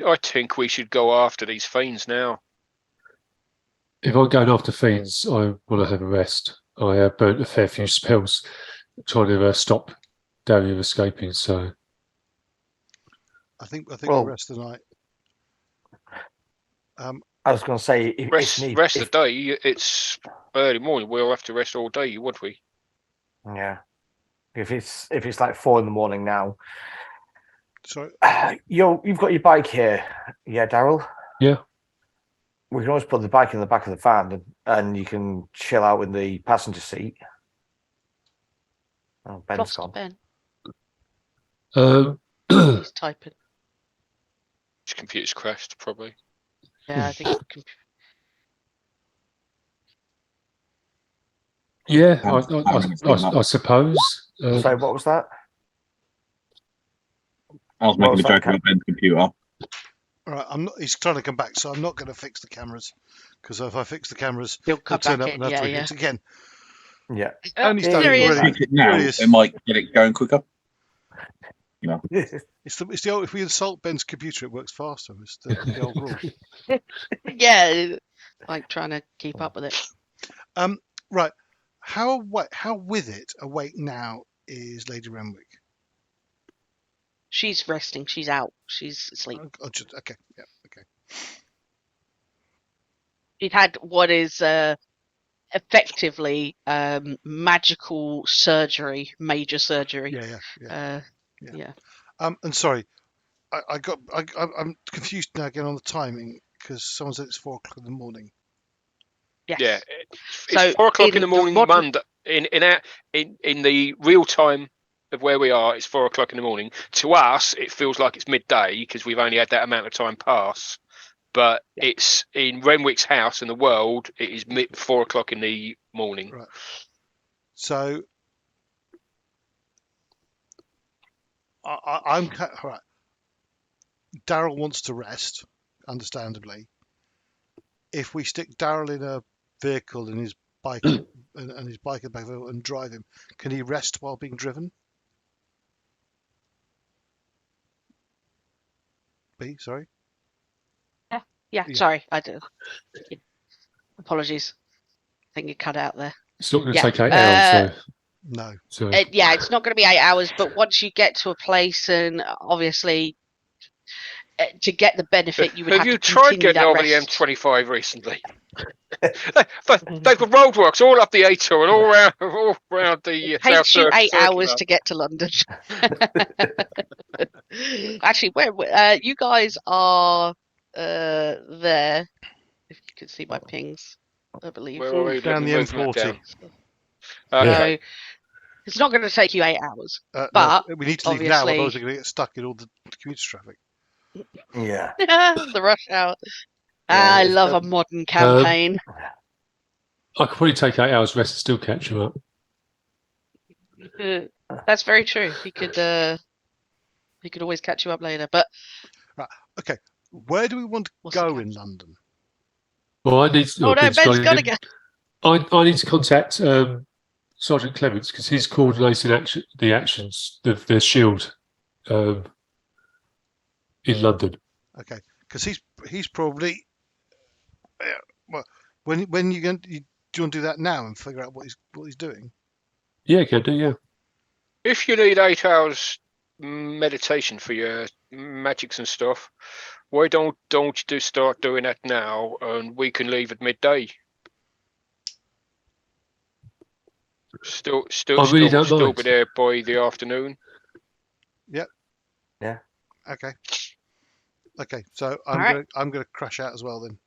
I think we should go after these fiends now. If I'm going after fiends, I want to have a rest. I burnt a fair few spells trying to stop Darrell escaping. So I think Well- the rest of the night. I was going to say, if Rest need, the day. It's early morning. We'll have to rest all day, won't we? yeah, if it's like 4 a.m. now, Sorry, you've got your bike here, yeah, Darrell. yeah, We can always put the bike in the back of the van, and you can chill out in the passenger seat. Oh, Ben's Cloth's gone. Ben. um, He's typing. His computer's crashed, probably. Yeah, I think. yeah. Um, I suppose. So what was that? I was What making was a that, joke about Ben's computer. all right. I'm not. He's trying to come back, so I'm not going to fix the cameras because if I fix the cameras, He'll he'll come turn back up in. and have Yeah, to yeah. hit again. Yeah. Oh, And he's there done he it is. already. Fix it now. Here he is. It might get it going quicker. It's the old. If we insult Ben's computer, it works faster. It's the old rule. Yeah, like trying to keep up with it. Right. How with it awake now is Lady Renwick? She's resting. She's out. She's asleep. Okay. Yeah. Okay. She's had what is effectively magical surgery, major surgery. Yeah. Yeah. And sorry, I'm confused now again on the timing because someone said it's 4 o'clock in the morning. Yes. Yeah, So it's 4 o'clock in in the the morning. modern- In the real time of where we are, it's 4 o'clock in the morning. To us, it feels like it's midday because we've only had that amount of time pass. But it's in Renwick's house in the world. It is 4 o'clock in the morning. Right. So I'm all right. Darrell wants to rest, understandably. If we stick Darrell in a vehicle and his bike and his bike in the back of it and drive him, can he rest while being driven? B, sorry. Yeah. Yeah. Sorry, I do. Apologies. I think you cut out there. it's not going to Yeah, take 8 hours. No. So Yeah, it's not going to be 8 hours, but once you get to a place, and obviously to get the benefit, you would have you to tried continue getting that over the rest. M25 recently? They've got roadworks all up the A2 and all around the South Takes you 8 hours Circular. to get to London. Actually, where you guys are there, if you can see my pings, I believe. Where are we? Down the Move the map M40. down. Yeah. Okay. So it's not going to take you 8 hours, No, but we need to leave now, obviously otherwise we're going to get stuck in all the commuter traffic. Yeah. the rush hour. Yeah, I it's love not- a modern campaign. I could probably take 8 hours rest and still catch you up. That's very true. He could always catch you up later. But Okay. Where do we want to What's the go catch? in London? Well, I need. oh no, Ben's gone got to in. go. I need to contact Sergeant Clements because he's coordinating the actions, the shield in London. Okay, because he's probably well. When you going? Do you want to do that now and figure out what he's doing? Yeah, can do. Yeah. If you need 8 hours meditation for your magics and stuff, why don't you start doing that now, and we can leave at midday. Still I really don't mind. be there by the afternoon. Okay. So All right. I'm gonna crash out as well then.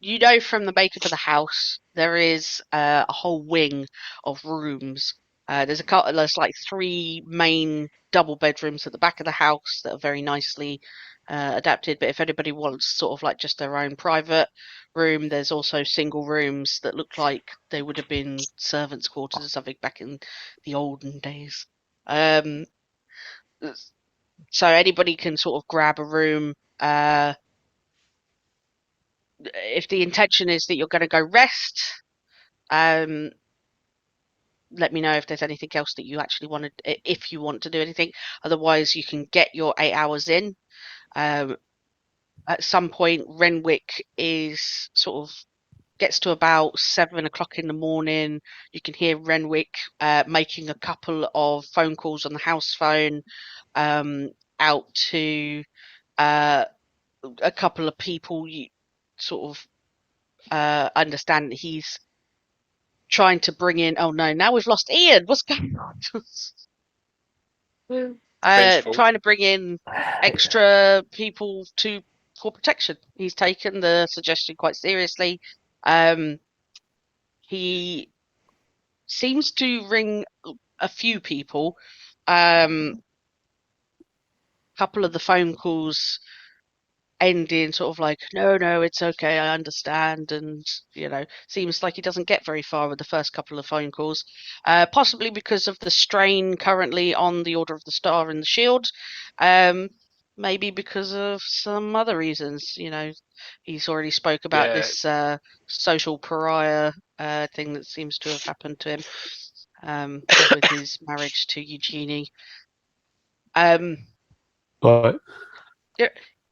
You know, from the makeup of the house, there is a whole wing of rooms. There's like 3 main double bedrooms at the back of the house that are very nicely adapted. But if anybody wants sort of like just their own private room, there's also single rooms that look like they would have been servants' quarters or something back in the olden days. So anybody can sort of grab a room if the intention is that you're going to go rest, let me know if there's anything else that you actually want to, if you want to do anything. Otherwise, you can get your 8 hours in. At some point, Renwick is sort of gets to about 7 o'clock in the morning. You can hear Renwick making a couple of phone calls on the house phone out to a couple of people. You sort of understand that he's trying to bring in. Oh no! Now we've lost Ian. What's going on? Vengeful. Trying to bring in extra people for protection. He's taken the suggestion quite seriously. He seems to ring a few people. Couple of the phone calls ending sort of like, no, it's okay, I understand, and seems like he doesn't get very far with the first couple of phone calls, possibly because of the strain currently on the Order of the Star and the Shield, maybe because of some other reasons. He's already spoke about this social pariah thing that seems to have happened to him with his marriage to Eugenie. Right.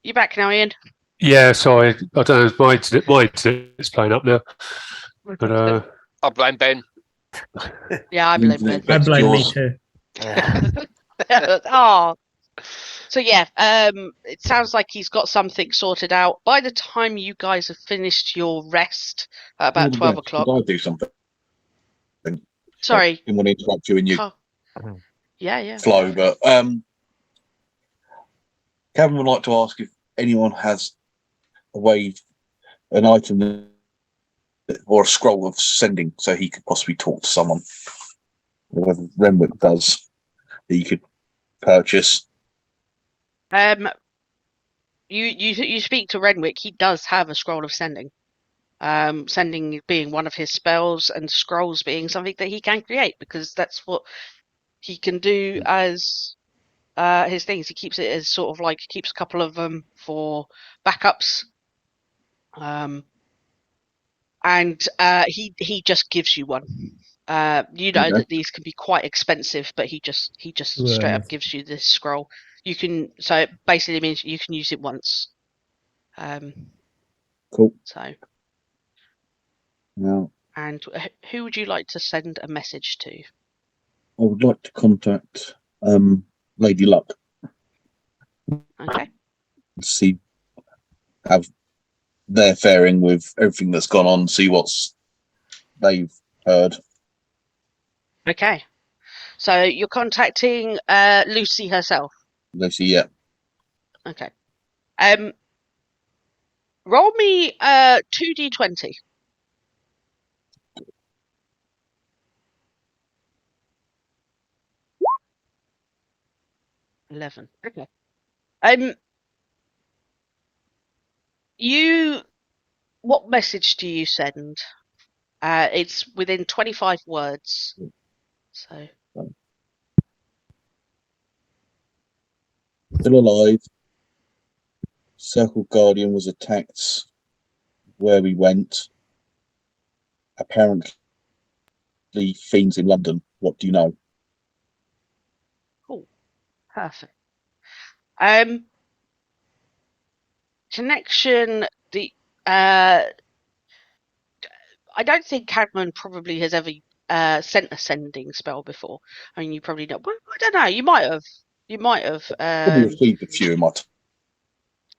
You're back now, Ian? Yeah, sorry. I don't know. My internet's playing up now. But I blame Ben. Yeah, I blame Ben. I blame me Yours. too. Oh. So yeah, it sounds like he's got something sorted out. By the time you guys have finished your rest at about 12 o'clock. Could I do something? Sorry. I didn't want to interrupt you in your Yeah. flow, but Kevin would like to ask if anyone has an item or a scroll of sending, so he could possibly talk to someone. Whatever Renwick does, that you could purchase. You speak to Renwick. He does have a scroll of sending. Sending being one of his spells, and scrolls being something that he can create, because that's what he can do as his things. He keeps it as sort of like, keeps a couple of them for backups. And he just gives you one. That these can be quite expensive, but he just straight up gives you this scroll. You can, so it basically means you can use it once. Cool. So. Now, and who would you like to send a message to? I would like to contact Lady Luck. Okay. See how they're faring with everything that's gone on. See what's they've heard. Okay. So you're contacting Lucy herself. Lucy, yeah. Okay. Roll me 2d20. $11. Okay. What message do you send? It's within 25 words. So. Still alive. Circle Guardian was attacked where we went. Apparently fiends in London. What do you know? Cool. Perfect. Connection. I don't think Cadman probably has ever sent a sending spell before. I mean, you probably don't. Well, I don't know. You might have. Probably received a few in my time.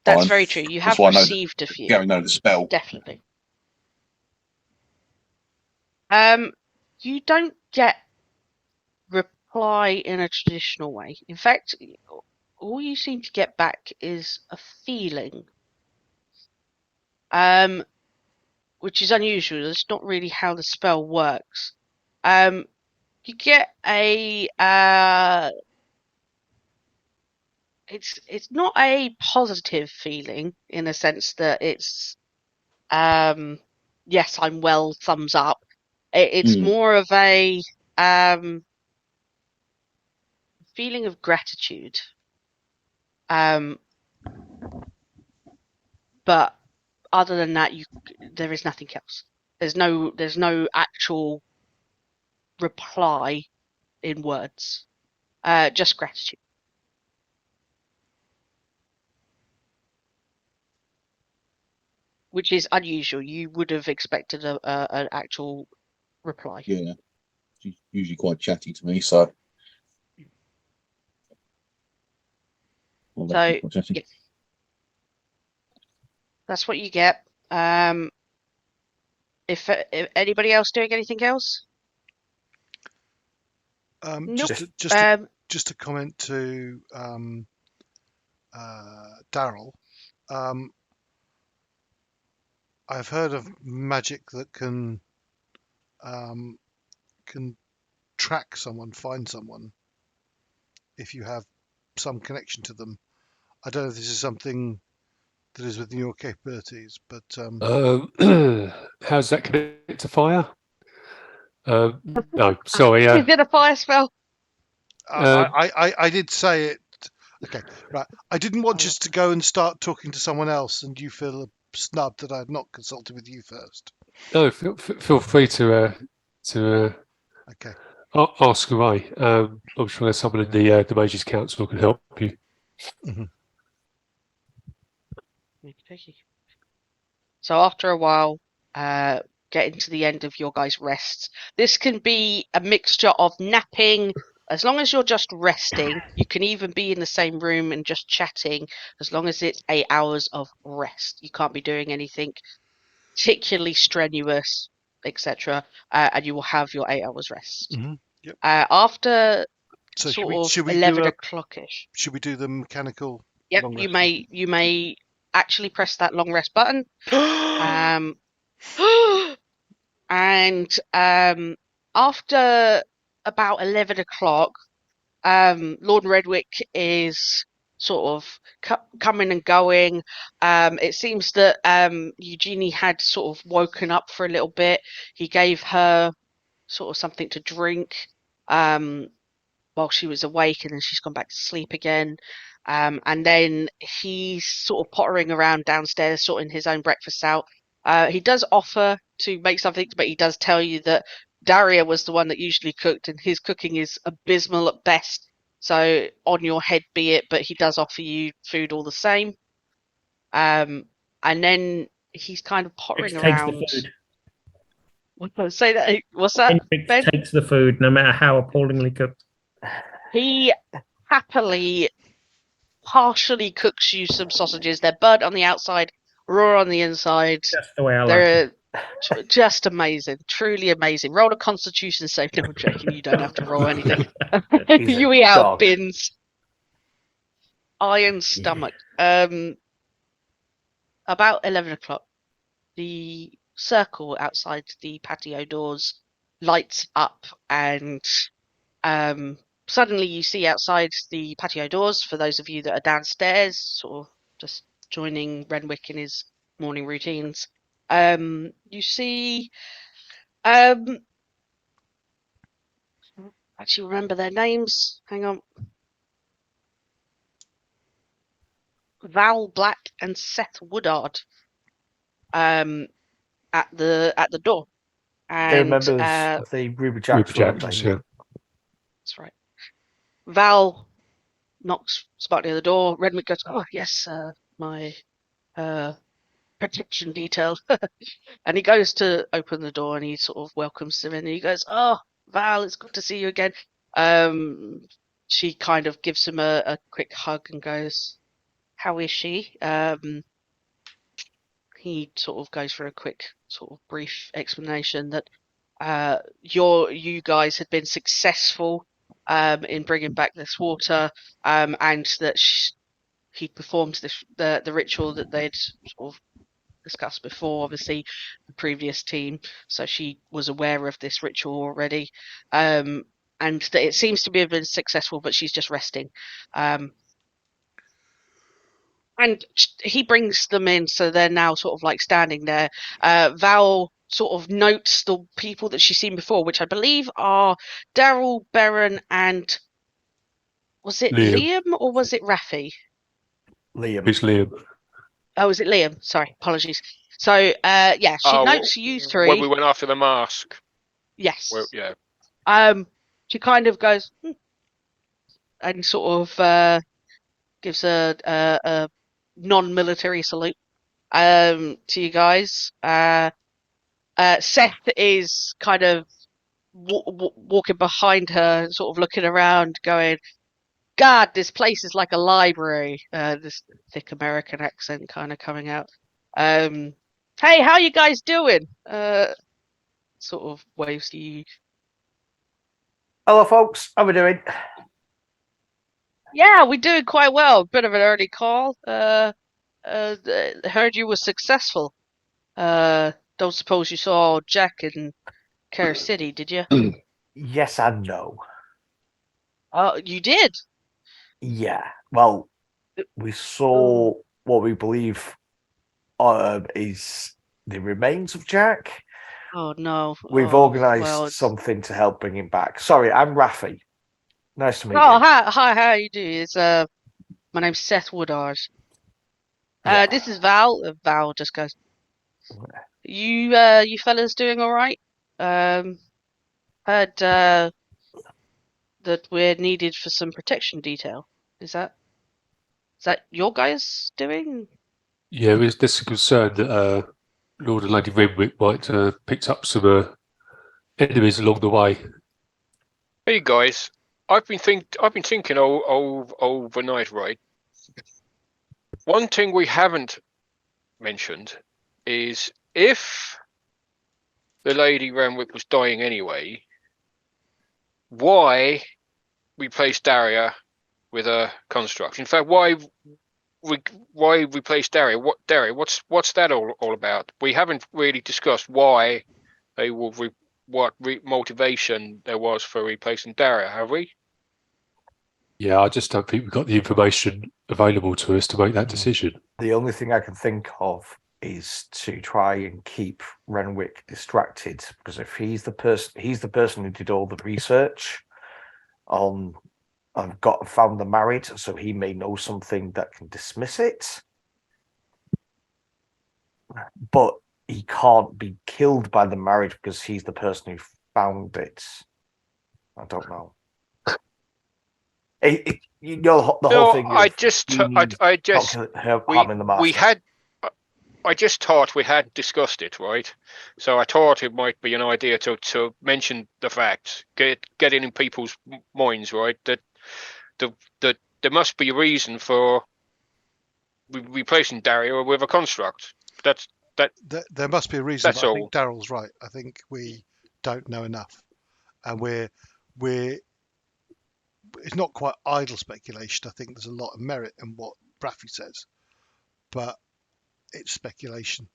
That's very true. You have received a few. Gary knows the spell. Definitely. You don't get reply in a traditional way. In fact, all you seem to get back is a feeling. Which is unusual. That's not really how the spell works. You get a it's not a positive feeling in a sense that it's yes, I'm well, thumbs up. It's more of a feeling of gratitude. But other than that, there is nothing else. There's no actual reply in words. Just gratitude. Which is unusual. You would have expected an actual reply. Yeah, she's usually quite chatty to me, so. So, yeah. That's what you get. If anybody else doing anything else? Nope. Just to comment to Darrell. I've heard of magic that can track someone, find someone, if you have some connection to them. I don't know if this is something that is within your capabilities, but how's that connected to fire? No, sorry. Is it a fire spell? I did say it. Okay, right. I didn't want just to go and start talking to someone else, and you feel snubbed that I had not consulted with you first. No, feel free to Okay. ask away. I'm sure there's someone in the Mages Council who can help you. Mm-hmm. So after a while, getting to the end of your guys' rests, this can be a mixture of napping. As long as you're just resting, you can even be in the same room and just chatting, as long as it's 8 hours of rest. You can't be doing anything particularly strenuous, etc. And you will have your 8 hours rest. Mm-hmm. Yep. After So should we 11 o'clock-ish. Should we do the mechanical? Yep, you may actually press that long rest button. And after about 11 o'clock, Lord Renwick is sort of coming and going. It seems that Eugenie had sort of woken up for a little bit. He gave her sort of something to drink while she was awake, and then she's gone back to sleep again. And then he's sort of pottering around downstairs, sorting his own breakfast out. He does offer to make something, but he does tell you that Darrell was the one that usually cooked, and his cooking is abysmal at best. So on your head be it, but he does offer you food all the same. And then he's kind of pottering around. Takes the food. Say that. What's that? Ben? Takes the food, no matter how appallingly cooked. He happily partially cooks you some sausages. They're burnt on the outside, raw on the inside. Just the way I like They're just amazing, truly amazing. Roll a Constitution save. No, I'm joking. You don't have to roll anything. You eat out bins. Iron stomach. About 11 o'clock, the circle outside the patio doors lights up, and suddenly you see outside the patio doors, for those of you that are downstairs, sort of just joining Renwick in his morning routines, you see actually remember their names. Hang on. Val Black and Seth Woodard at the door. And members of the Ruby Jacks, yeah. That's right. Val knocks smartly on the door. Renwick goes, "Oh yes, my protection detail." And he goes to open the door, and he sort of welcomes him in. And he goes, "Oh, Val, it's good to see you again." She kind of gives him a quick hug and goes, "How is she?" He sort of goes for a quick, sort of brief explanation that you guys had been successful in bringing back this water, and that he performed the ritual that they'd sort of discussed before, obviously the previous team, so she was aware of this ritual already, and that it seems to have been successful, but she's just resting. And he brings them in, so they're now sort of like standing there. Val sort of notes the people that she's seen before, which I believe are Darrell, Baron, and was it Liam or was it Raphy? Liam. It's Liam. Oh, is it Liam? Sorry, apologies. So, yeah, she Oh, notes you when three. we went after the mask. Yes. Well, yeah. She kind of goes and sort of gives a non-military salute to you guys. Seth is kind of walking behind her, sort of looking around, going, "God, this place is like a library." This thick American accent kind of coming out. Hey, how you guys doing? Sort of waves to you. Hello, folks. How we doing? Yeah, we're doing quite well. Bit of an early call. Heard you were successful. Don't suppose you saw Jack in Care City, did you? Yes and no. Oh, you did? Yeah. Well, we saw what we believe is the remains of Jack. Oh no. We've Oh, organised well, it's... something to help bring him back. Sorry, I'm Raphy. Nice to meet Oh, you. hi, how you doing? It's my name's Seth Woodard. Yeah. This is Val. Val just goes, you fellas doing all right? Heard that we're needed for some protection detail. Is that your guys doing? Yeah, there's a concern that Lord and Lady Renwick might picked up some enemies along the way. Hey guys, I've been thinking overnight, right? One thing we haven't mentioned is if the Lady Renwick was dying anyway, why replace Daria with a construct? In fact, why replace Daria? What's that all about? We haven't really discussed why they will motivation there was for replacing Daria, have we? Yeah, I just don't think we've got the information available to us to make that decision. The only thing I can think of is to try and keep Renwick distracted, because if he's the person who did all the research on and found them married, so he may know something that can dismiss it. But he can't be killed by the marriage because he's the person who found it. I don't know. You know the whole thing. I just I just thought we had discussed it, right? So I thought it might be an idea to mention the fact, get it in people's minds, right? That there must be a reason for replacing Dario with a construct. There must be a reason. That's but I all. think Darrell's right. I think we don't know enough, and we're it's not quite idle speculation. I think there's a lot of merit in what Raphy says, but it's speculation,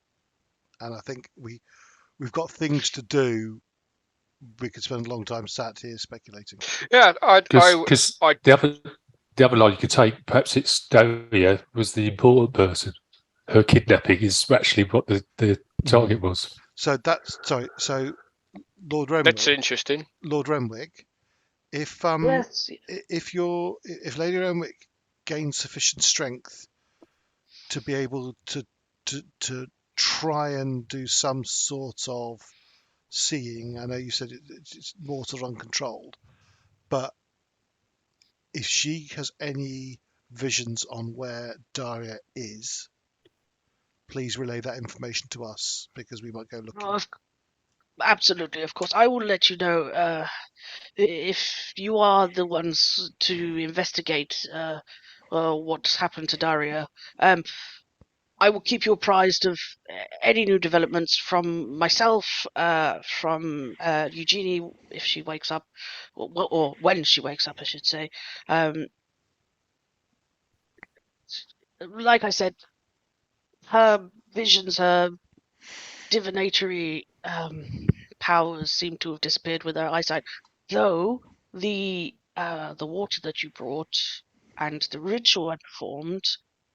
and I think we've got things to do. We could spend a long time sat here speculating. Yeah, Because the other line you could take, perhaps it's Daria was the important person. Her kidnapping is actually what the target was. So So Lord Renwick. That's interesting. Lord Renwick, if Lady Renwick gains sufficient strength to be able to try and do some sort of seeing, I know you said it's mortal uncontrolled, but if she has any visions on where Daria is, please relay that information to us because we might go looking. Oh, absolutely, of course. I will let you know if you are the ones to investigate what's happened to Daria. I will keep you apprised of any new developments from myself, from Eugenie if she wakes up, or when she wakes up, I should say. Like I said, her visions, her divinatory powers seem to have disappeared with her eyesight. Though the water that you brought and the ritual I performed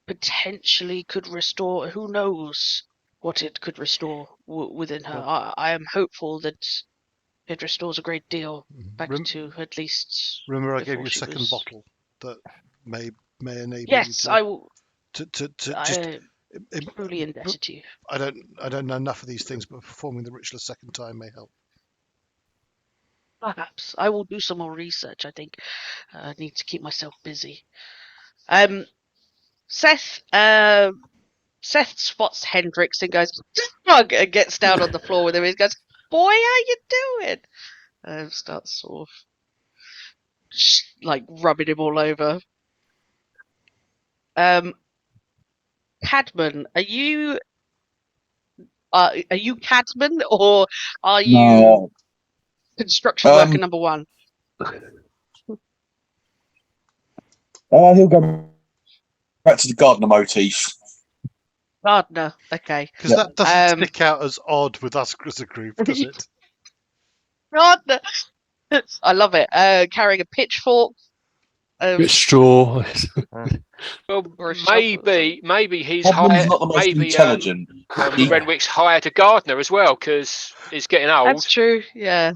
potentially could restore. Who knows what it could restore within her? I am hopeful that it restores a great deal back to at least. Remember, I gave you a second bottle that may enable Yes, you I will. to just Truly indebted to you. I don't know enough of these things, but performing the ritual a second time may help. Perhaps I will do some more research. I think I need to keep myself busy. Seth. Seth spots Hendrix and goes, "Dog," and gets down on the floor with him. He goes, "Boy, how you doing?" Starts sort of like rubbing him all over. Cadman, are you Cadman or are you No. construction worker number one? He'll go back to the gardener motif. Gardener, okay. Because that doesn't stick out as odd with us as a group, does it? Gardener. I love it. Carrying a pitchfork. Bit straw. Well, Or a shovel. maybe he's Cadman's hired. not the most Maybe intelligent. Renwick's hired a gardener as well because he's getting old. That's true. Yeah.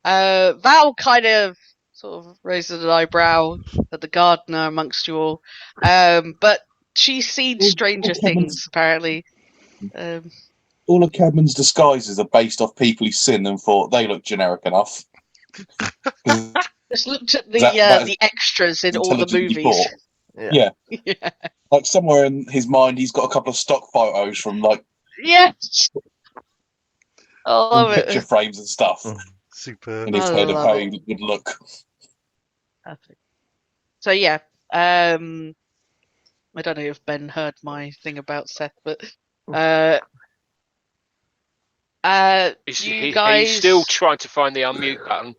Val kind of sort of raises an eyebrow at the gardener amongst you all, but she's seen stranger things apparently. All of Cadman's disguises are based off people he's seen and thought they look generic enough. Just looked at the extras in all the movies. Yeah. Like somewhere in his mind, he's got a couple of stock photos from like Yes. I love picture it. frames and stuff Superb. in his I head of love how it. he would look. Perfect. So yeah, I don't know if Ben heard my thing about Seth, but you guys He's still trying to find the unmute button.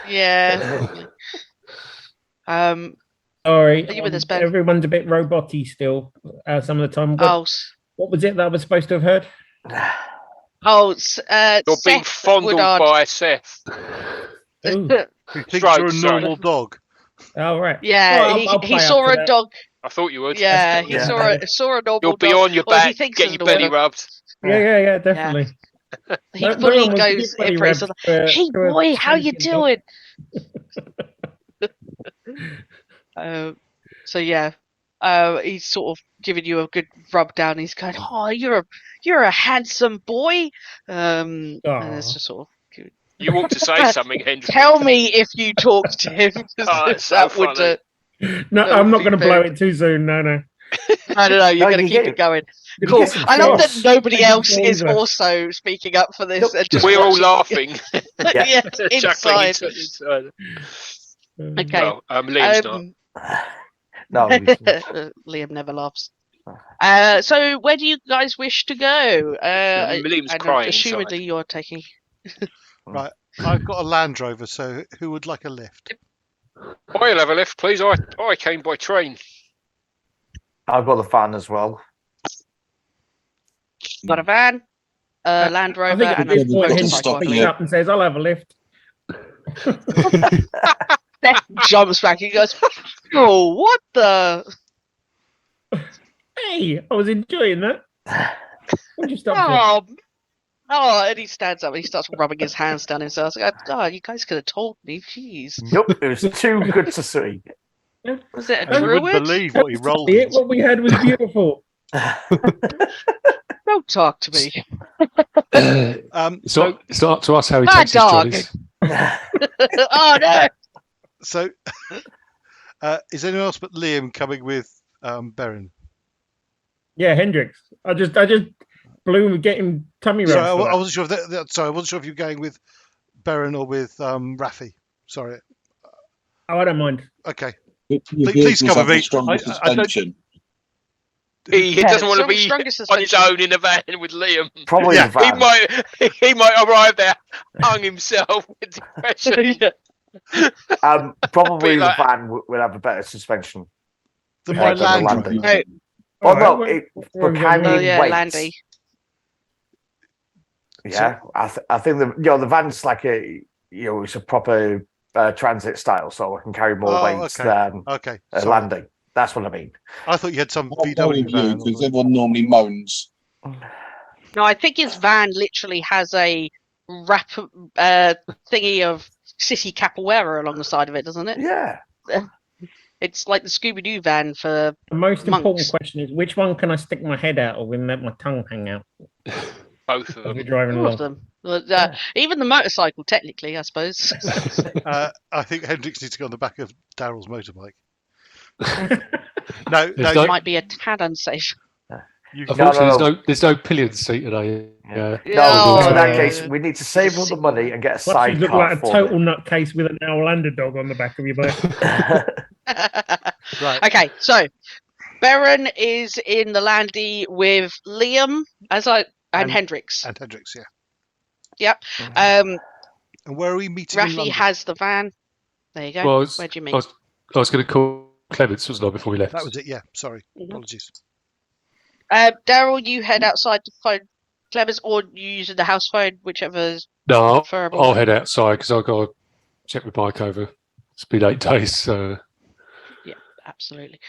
Yeah. Sorry, Are you with us, Ben? everyone's a bit roboty still. Some of the time. What was it that I was supposed to have heard? You're Seth being fondled Woodard. by Seth. Ooh. He thinks you're a normal dog. Oh, right. Yeah, Well, I'll he play saw up to a that. dog. I thought you would. Yeah, he Yeah. saw a normal You'll dog. be on your Well, he back, thinks get it's your an belly order. rubbed. Yeah, definitely. He No fully one wants to goes get belly in for it. rubbed Hey to a boy, how you sentient doing? So yeah, he's sort of giving you a good rub down. He's going, "Oh, you're a handsome boy." And it's just sort of. You ought to say something, Hendrik. Tell me if you talk to him. That's so that would. funny. No, I'm not going to blow it too soon. No. No. You're going to keep it going. Cool. I love that nobody else is also speaking up for this. And just We're all watching. laughing. Yeah, Chuckling inside. inside. Okay. Well, Liam's not. No, Liam never laughs. So where do you guys wish to go? Liam's and crying assumedly inside. you're taking. Right. I've got a Land Rover, so who would like a lift? I'll have a lift, please. I came by train. I've got the fan as well. Got a van, a Land I Rover, think and at this a point, motorcycle. Henry picks up and says, "I'll have a lift." Seth jumps back and goes, "Oh, what the? Hey, I was enjoying that. What'd you stop for? Oh!" And he stands up and he starts rubbing his hands down himself. I go, "Oh, you guys could have told me, jeez." Nope, it was too good to see. Was it a And you wouldn't druid? believe what he rolled. What we had was beautiful. Don't talk to me. It's not up to us how he My takes dog. his jollies. Oh no! So, is anyone else but Liam coming with Berin? Yeah, Hendrix. I just blew him getting tummy rubs. Sorry, for I that. wasn't sure. Sorry, I wasn't sure if you were going with Berin or with Raphy. Sorry. Oh, I don't mind. Okay. Your Please vehicles come have with the me. strongest I don't- suspension. He doesn't want to be strongest on his suspension. own in a van with Liam. Probably Yeah, the van. He might arrive there, hung himself with depression. Yeah. Probably Be the like- van would have a better suspension. The my than the Land Landing. Rover. No. Well, Alright, no, well, for we're carrying Oh yeah, weight. Landy. Yeah, I think the van's like it's a proper transit style, so I can carry more weight than Okay. a Sorry. landing. That's what I mean. I thought you had some I'll go with VW you van. because everyone normally moans. No, I think his van literally has a wrap thingy of city capoeira along the side of it, doesn't it? Yeah. It's like the Scooby-Doo van for The most important monks. question is, which one can I stick my head out of and let my tongue hang out Both of as we're them. driving All along? of them. Well, even the motorcycle, technically, I suppose. I think Hendrix needs to go on the back of Darrell's motorbike. No, There's no, no- Might be a tad unsafe. Unfortunately, there's no pillion seat today. No, Oh, in that yeah. case, we need to save all the money and get a Plus, you look sidecar like a for total him. nutcase with an owl underdog on the back of your bike. right. Okay, so Baron is in the landy with Liam and And- Hendrix. And Hendrix, yeah. Yep. And where are we meeting in Raphy London? has the van. There you go. Well, Where'd you I meet? was going to call Clements, wasn't I, before we left? That was it, yeah. Sorry. Mhm. Apologies. Darrell, you head outside to phone Clemens, or you use the house phone, whichever is No, preferable. I'll head outside because I've got to check my bike over. It's been 8 days, so Yeah, absolutely.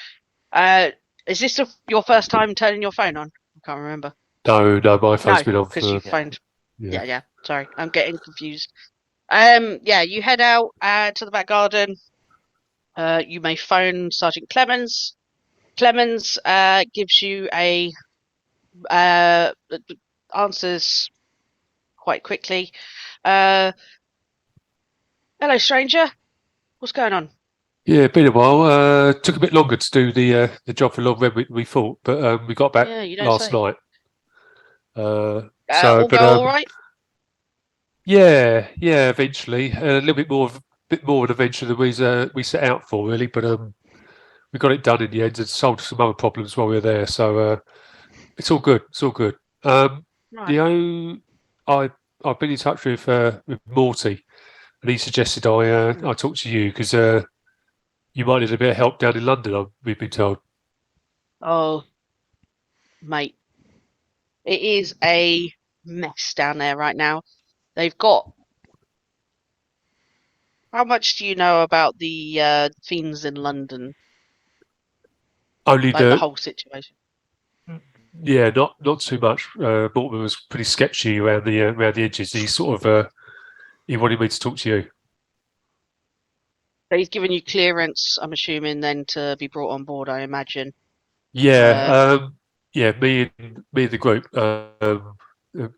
Is this your first time turning your phone on? I can't remember. no, my phone's been on because for. you phoned. Yeah. Yeah. Sorry, I'm getting confused. Yeah, you head out to the back garden. You may phone Sergeant Clemens. Clemens gives you a answers quite quickly. Hello, stranger. What's going on? Yeah, been a while. Took a bit longer to do the job for Lord Renwick than we thought, but we got back Yeah, you don't last say. night. All go all right? Yeah, eventually a little bit more of an adventure than we set out for, really. But we got it done in the end and solved some other problems while we were there. So it's all good. It's all good. Right. I've been in touch with Morty, and he suggested I talk to you because you might need a bit of help down in London. We've been told. Oh, mate, it is a mess down there right now. They've got. How much do you know about the fiends in London? Only Like the whole situation. Yeah, not too much. Mortimer was pretty sketchy around the edges. He sort of he wanted me to talk to you. So he's given you clearance, I'm assuming, then to be brought on board. I imagine. Yeah, me and the group, a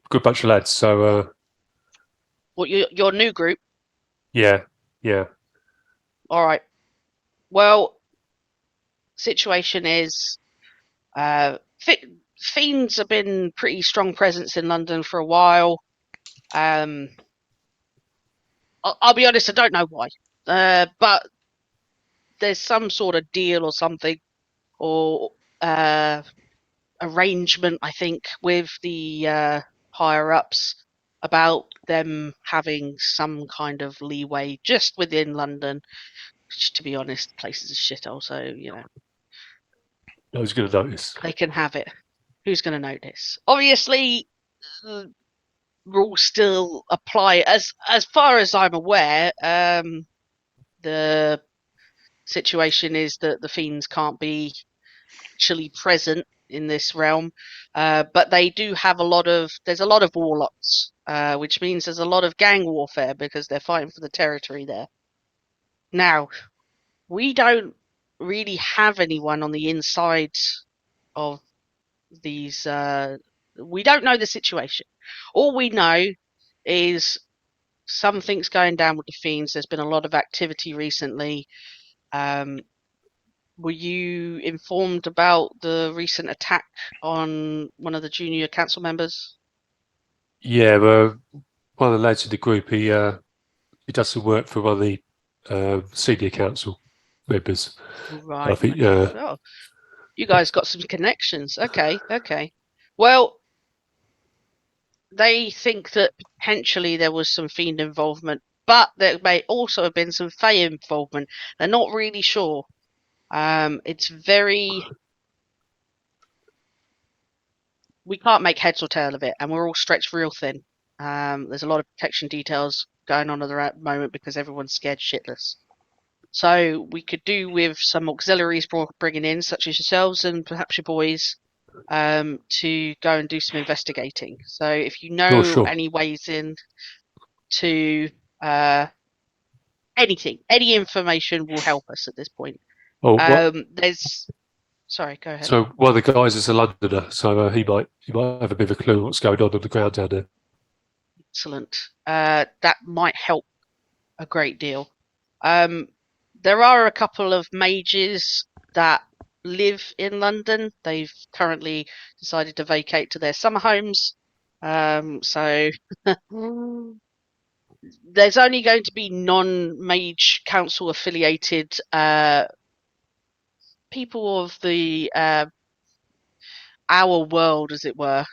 good bunch of lads. So What your new group? yeah. All right. Well, situation is, fiends have been pretty strong presence in London for a while. I'll be honest, I don't know why. But there's some sort of deal or something, or arrangement, I think, with the higher ups about them having some kind of leeway just within London. Which, to be honest, the place is a shithole, so I was going to notice. they can have it. Who's going to notice? Obviously, the rules still apply. As far as I'm aware, the situation is that the fiends can't be actually present in this realm, but they do have there's a lot of warlocks, which means there's a lot of gang warfare because they're fighting for the territory there. Now, we don't really have anyone on the inside of these. We don't know the situation. All we know is something's going down with the fiends. There's been a lot of activity recently. Were you informed about the recent attack on one of the junior council members? Yeah, one of the lads in the group, he does some work for one of the senior council members. Right. I think. Okay. Oh, you guys got some connections. Okay. Well, they think that potentially there was some fiend involvement, but there may also have been some Fey involvement. They're not really sure. It's very. We can't make heads or tail of it, and we're all stretched real thin. There's a lot of protection details going on at the moment because everyone's scared shitless. So we could do with some auxiliaries bringing in, such as yourselves and perhaps your boys, to go and do some investigating. So if you know Sure. any ways in to anything, any information will help us at this point. Oh, what? Sorry, go ahead. So one of the guys is a Londoner, so he might have a bit of a clue what's going on the ground down there. Excellent. That might help a great deal. There are a couple of mages that live in London. They've currently decided to vacate to their summer homes. So there's only going to be non-mage council affiliated people of the our world, as it were,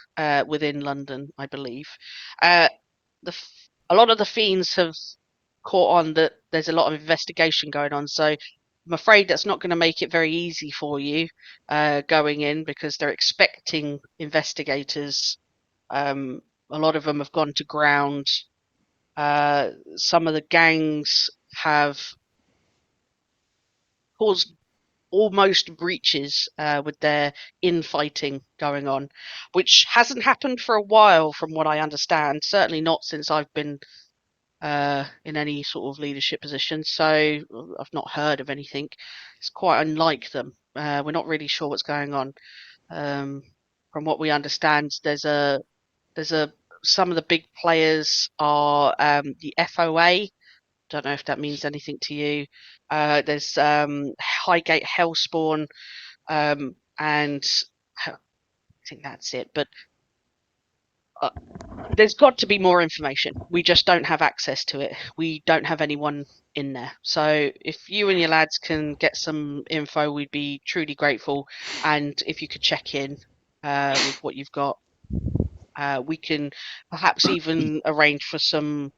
within London, I believe. A lot of the fiends have caught on that there's a lot of investigation going on, so I'm afraid that's not going to make it very easy for you going in, because they're expecting investigators. A lot of them have gone to ground. Some of the gangs have caused almost breaches with their infighting going on, which hasn't happened for a while, from what I understand. Certainly not since I've been in any sort of leadership position. So I've not heard of anything. It's quite unlike them. We're not really sure what's going on. From what we understand, there's a some of the big players are the FOA. Don't know if that means anything to you. There's Highgate Hellspawn, and I think that's it. But there's got to be more information. We just don't have access to it. We don't have anyone in there. So if you and your lads can get some info, we'd be truly grateful. And if you could check in with what you've got, we can perhaps even arrange for some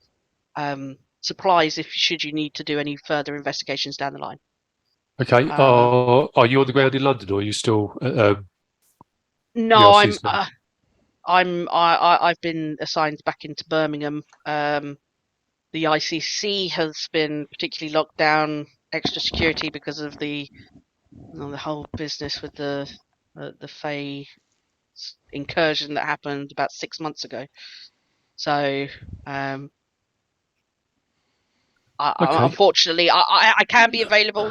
supplies should you need to do any further investigations down the line. Okay. Are you on the ground in London, or are you still? No, the I've been assigned back into Birmingham. The ICC has been particularly locked down, extra security because of the whole business with the Fey incursion that happened about 6 months ago. So unfortunately, I can be available,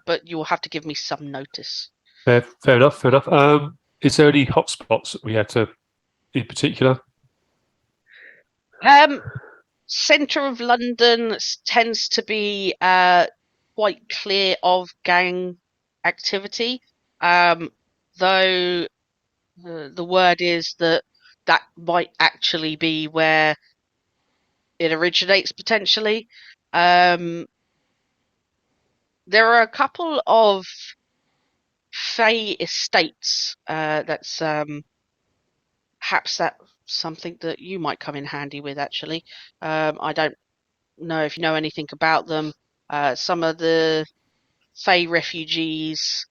but you will have to give me some notice. Fair enough. Is there any hotspots that we had to, in particular? Centre of London tends to be quite clear of gang activity, though the word is that might actually be where it originates potentially. There are a couple of Fey estates that's perhaps that's something that you might come in handy with, actually. I don't know if you know anything about them. Some of the Fey refugees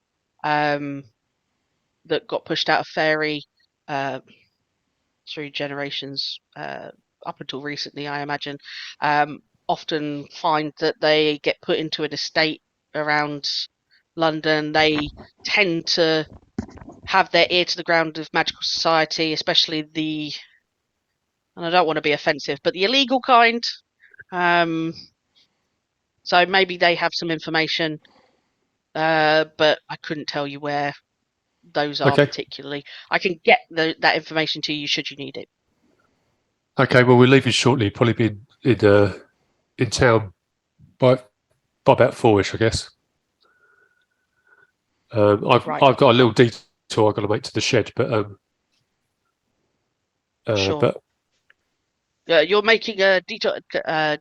that got pushed out of Fairy through generations up until recently, I imagine, often find that they get put into an estate around London. They tend to have their ear to the ground of magical society, especially and I don't want to be offensive, but the illegal kind. So maybe they have some information, but I couldn't tell you where those are particularly. I can get that information to you should you need it. Okay, well, we'll leave you shortly. Probably be in town by about 4ish, I guess. I've got a little detour I've got to make to the shed, but sure. But you're making a detour.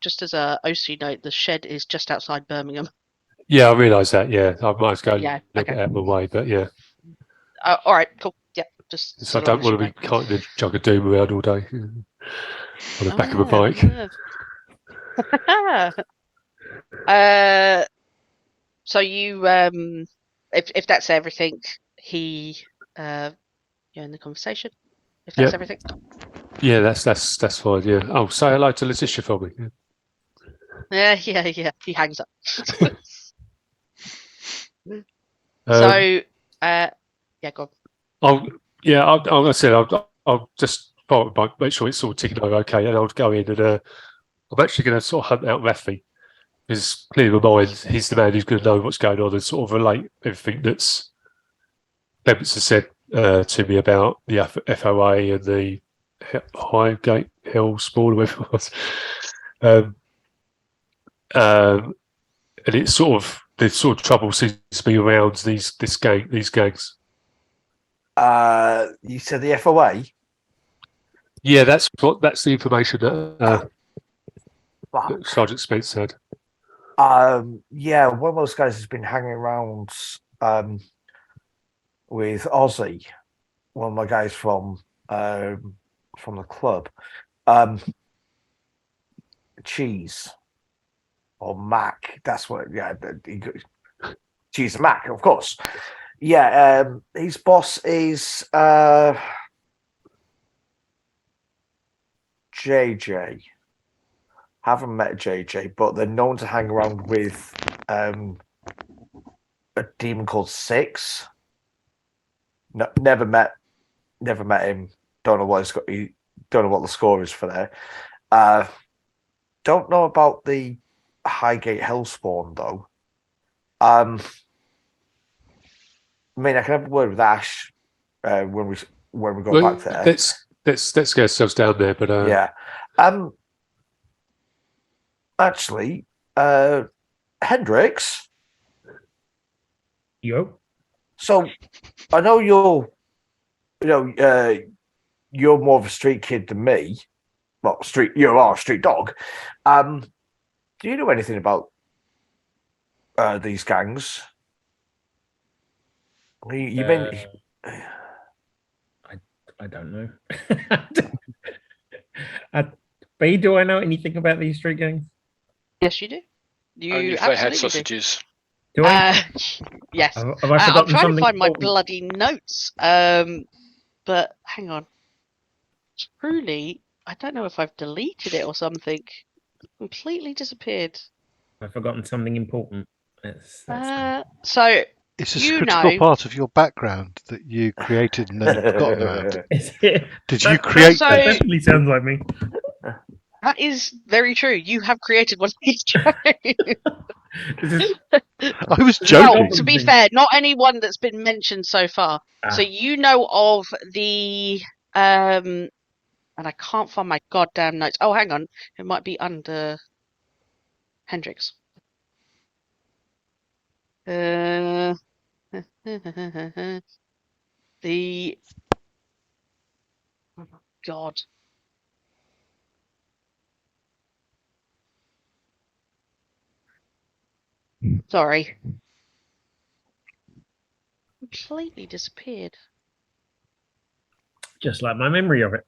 Just as a OC note, the shed is just outside Birmingham. Yeah, I realise that. Yeah, I might go a little bit out of my way, but yeah. All right, cool. Yeah, just. So I don't want to be carting a jug of doom around all day on the back of a bike. So you, if that's everything, you're in the conversation. If that's everything. Yeah, that's fine. Yeah. Oh, say hello to Letitia for me. Yeah. He hangs up. So, go on. I said I'll just make sure it's all ticking over okay, and I'll go in and I'm actually going to sort of hunt out Raphy. Because clearly in my mind, he's the man who's going to know what's going on and sort of relate everything that's Clements has said to me about the FOA and the Highgate Hill Spawn, or whatever it was. And it's sort of the sort of trouble seems to be around these gangs. You said the FOA? Yeah, that's the information that Sergeant Spence had. Yeah, one of those guys has been hanging around with Ozzy, one of my guys from the club. Cheese or Mac, that's what. Yeah, Cheese and Mac, of course. Yeah, his boss is JJ. Haven't met JJ, but they're known to hang around with a demon called Six. No, never met him. Don't know what he's got. Don't know what the score is for there. Don't know about the Highgate Hellspawn though. I mean, I can have a word with Ash when we go back there. Let's get ourselves down there, but yeah. Actually, Hendrix. Yo. So I know you're more of a street kid than me. Well, you are a street dog. Do you know anything about these gangs? You mean? I don't know. Bea, do I know anything about these street gangs? Yes, you do. Only if they had sausages. Do I? Yes. Have I I'm forgotten trying to something find my important? bloody notes. But hang on. Truly, I don't know if I've deleted it or something. Completely disappeared. I've forgotten something important. So It's a you critical know. part of your background that you created and then you've forgotten about. Did you That create so- that? definitely sounds like me. That is very true. You have created one of these This is I was Well, joking. to be fair, not anyone that's been mentioned so far. So you know of the and I can't find my goddamn notes. Oh, hang on. It might be under Hendrix. The oh my God. Sorry. Completely disappeared. just like my memory of it.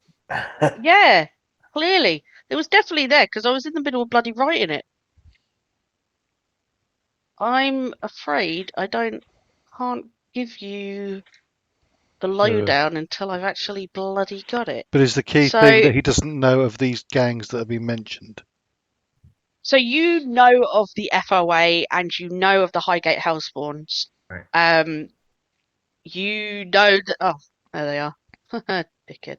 Yeah, clearly. It was definitely there because I was in the middle of bloody writing it. I'm afraid I can't give you the lowdown until I've actually bloody got it. But is the key thing that he doesn't know of these gangs that have been mentioned? So you know of the FOA and you know of the Highgate Hellspawns. Right. You know that. Oh, there they are. Dickhead.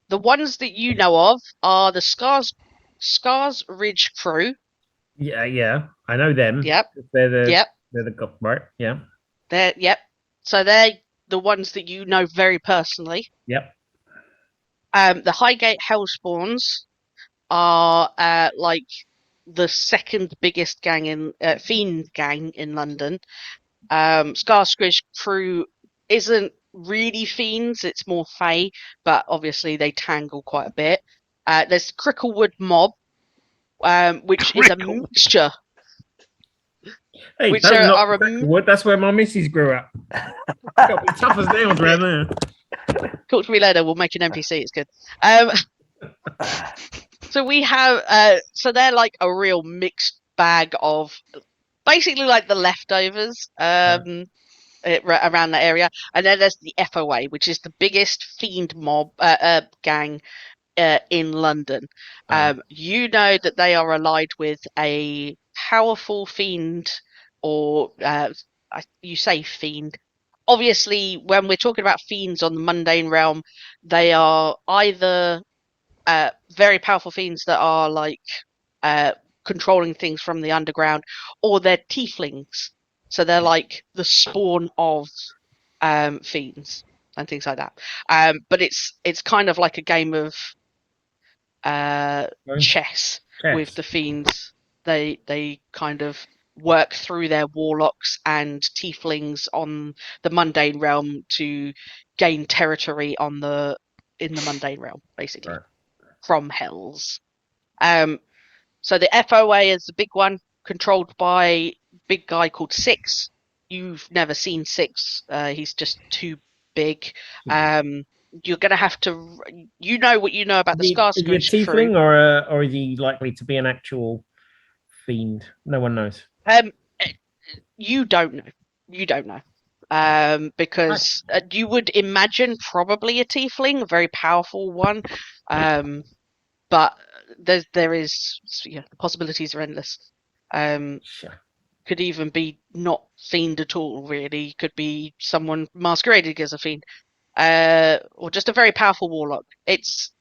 The ones that you know of are the Scars Ridge crew. Yeah, I know them. Yep. They're the Yep. right. Yeah. Yep. So they're the ones that you know very personally. Yep. The Highgate Hellspawns are like the second biggest gang in fiend gang in London. Scarscridge crew isn't really fiends; it's more fae, but obviously they tangle quite a bit. There's Cricklewood Mob, which is a mixture. Hey, Which don't knock are Cricklewood. That's where my missus grew up. Got to be tough as nails around there. Talk to me later. We'll make an NPC. It's good. So we have so they're like a real mixed bag of basically like the leftovers around that area, and then there's the FOA, which is the biggest fiend mob gang in London. You know that they are allied with a powerful fiend, or you say fiend. Obviously, when we're talking about fiends on the mundane realm, they are either very powerful fiends that are like controlling things from the underground, or they're tieflings. So they're like the spawn of fiends and things like that. But it's kind of like a game of chess with the fiends. They kind of work through their warlocks and tieflings on the mundane realm to gain territory in the mundane realm, basically, from hells. So the FOA is the big one, controlled by a big guy called Six. You've never seen Six. He's just too big. You're going to have to... You know what you know about the Skarsgård crew. Is he a tiefling, or is he likely to be an actual fiend? No one knows. You don't know. You don't know. Because you would imagine probably a tiefling, a very powerful one. But there is, the possibilities are endless. Sure. Could even be not fiend at all, really. Could be someone masquerading as a fiend, or just a very powerful warlock. It's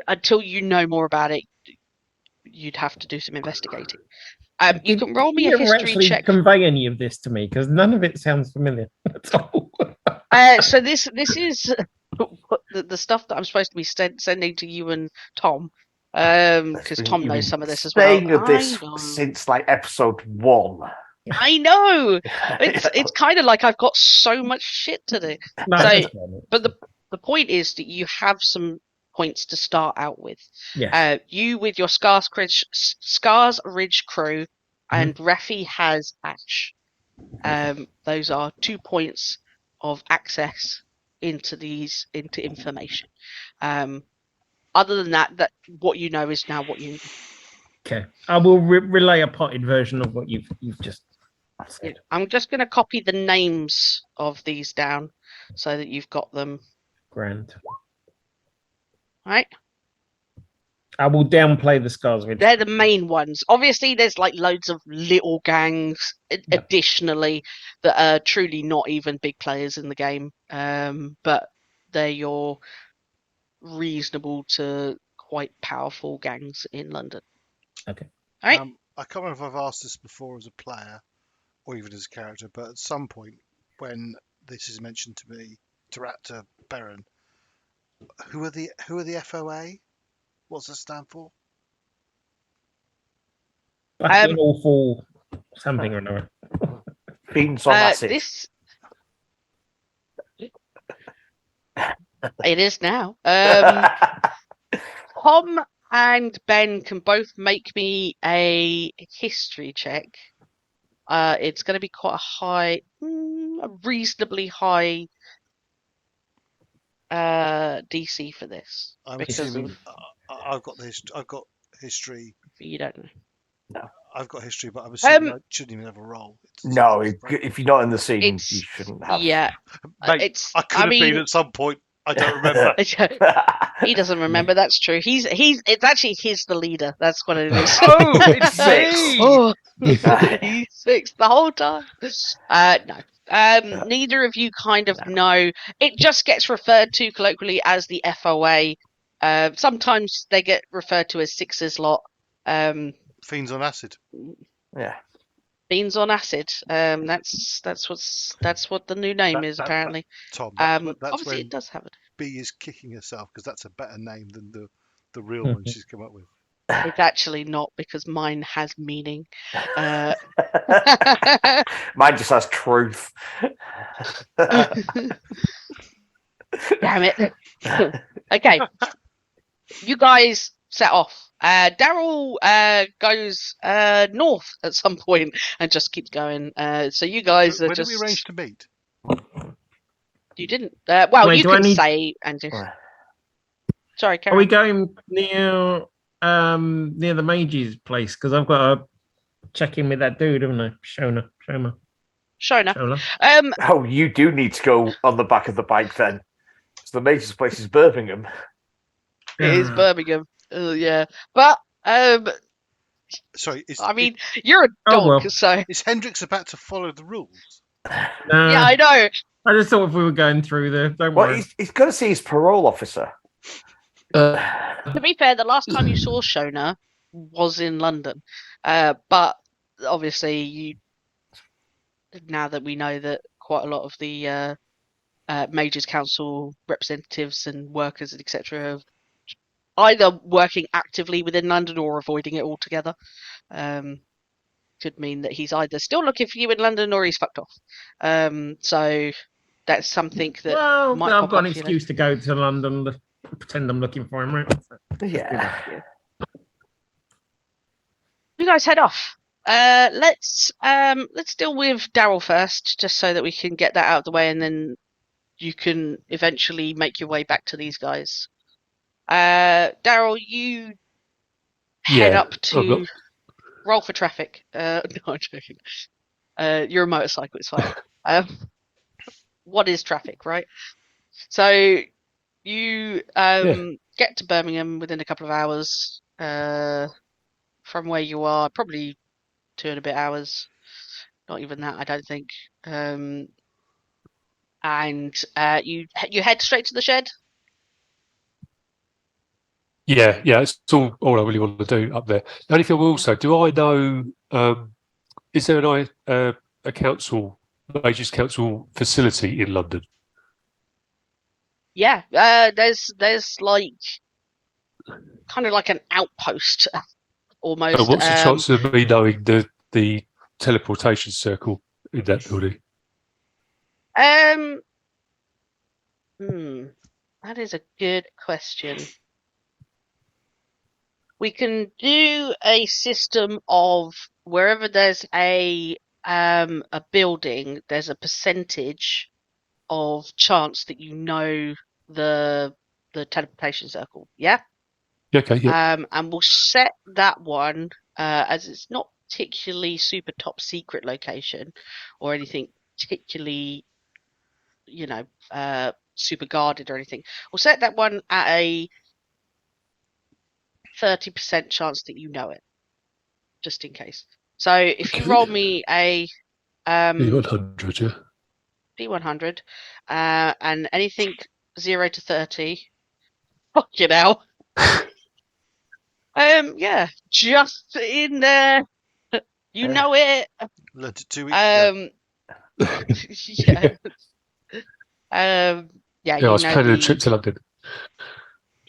until you know more about it, you'd have to do some investigating. You can roll me a history check. Convey any of this to me, because none of it sounds familiar at all. So this is the stuff that I'm supposed to be sending to you and Tom, because Tom knows some of this as well. Saying of this since like episode 1. I know. It's kind of like I've got so much shit to do. But the point is that you have some points to start out with. Yes. You with your Scars Ridge crew, and Raphy has Atch. Those are 2 points of access into information. Other than that what you know is now what you know. Okay, I will relay a potted version of what you've just said. I'm just going to copy the names of these down so that you've got them. Grand. Right. I will downplay the Scars Ridge. They're the main ones. Obviously, there's like loads of little gangs additionally that are truly not even big players in the game. But they're your reasonable to quite powerful gangs in London. Okay. All right. I can't remember if I've asked this before as a player or even as a character, but at some point when this is mentioned to me, to Baron, who are the FOA? What's it stand for? Fucking awful something or another. Fiends on acid. It is now. Tom and Ben can both make me a history check. It's going to be quite a reasonably high DC for this. I'm assuming I've got history. You don't know. No. I've got history, but I'm assuming I shouldn't even have a roll. No, if you're not in the scene, you shouldn't have. Yeah. Mate, I could have been at some point. I don't remember. He doesn't remember. That's true. It's actually he's the leader. That's what it is. Oh, it's me. Oh, he's 6 the whole time. No. Neither of you kind of know. It just gets referred to colloquially as the FOA. Sometimes they get referred to as Sixes lot. Fiends on acid. Yeah. Fiends on acid. That's what the new name is apparently. Tom. That's obviously it does have it. Bea is kicking herself because that's a better name than the real one she's come up with. It's actually not, because mine has meaning. Mine just has truth. Damn it. Okay. You guys set off. Darrell goes north at some point and just keeps going. So you guys are When just... did we arrange to meet? You didn't. Well, Wait, you can say, Andrew. Sorry, Karen. Are we going near the mage's place? Because I've got to check in with that dude, haven't I? Shona. Oh, you do need to go on the back of the bike then. So the mage's place is Birmingham. It is Birmingham. Yeah. But, sorry. you're a dog, so... Is Hendrix about to follow the rules? Yeah, I know. I just thought if we were going through there, don't worry. He's got to see his parole officer. To be fair, the last time you saw Shona was in London, but obviously now that we know that quite a lot of the Majors Council representatives and workers, etc., are either working actively within London or avoiding it altogether. Could mean that he's either still looking for you in London or he's fucked off. So that's something that might I've pop got up an for you excuse to go to London, pretend I'm looking for him, right? Yeah. You guys head off. Let's deal with Darrell first, just so that we can get that out of the way, and then you can eventually make your way back to these guys. Darrell, you head Yeah, up to roll for traffic. No, I'm joking. You're a motorcycle, it's fine. What is traffic, right? So you get to Birmingham within a couple of hours from where you are, probably 2 and a bit hours. Not even that, I don't think. And you head straight to the shed. yeah. It's all I really want to do up there. The only thing also, do I know? Is there a council, Majors Council facility in London? Yeah, there's like kind of like an outpost almost. What's the chance of me knowing the teleportation circle in that building? That is a good question. We can do a system of wherever there's a building, there's a percentage of chance that you know the teleportation circle. Yeah. Okay. Yeah. And we'll set that one as it's not particularly super top secret location or anything particularly, super guarded or anything. We'll set that one at a 30% chance that you know it, just in case. So if you roll me a D100, yeah. D100 and anything 0 to 30, fucking hell. Yeah, just in there. You know it. Learned it 2 weeks ago. Yeah. Yeah, I was planning a trip to London.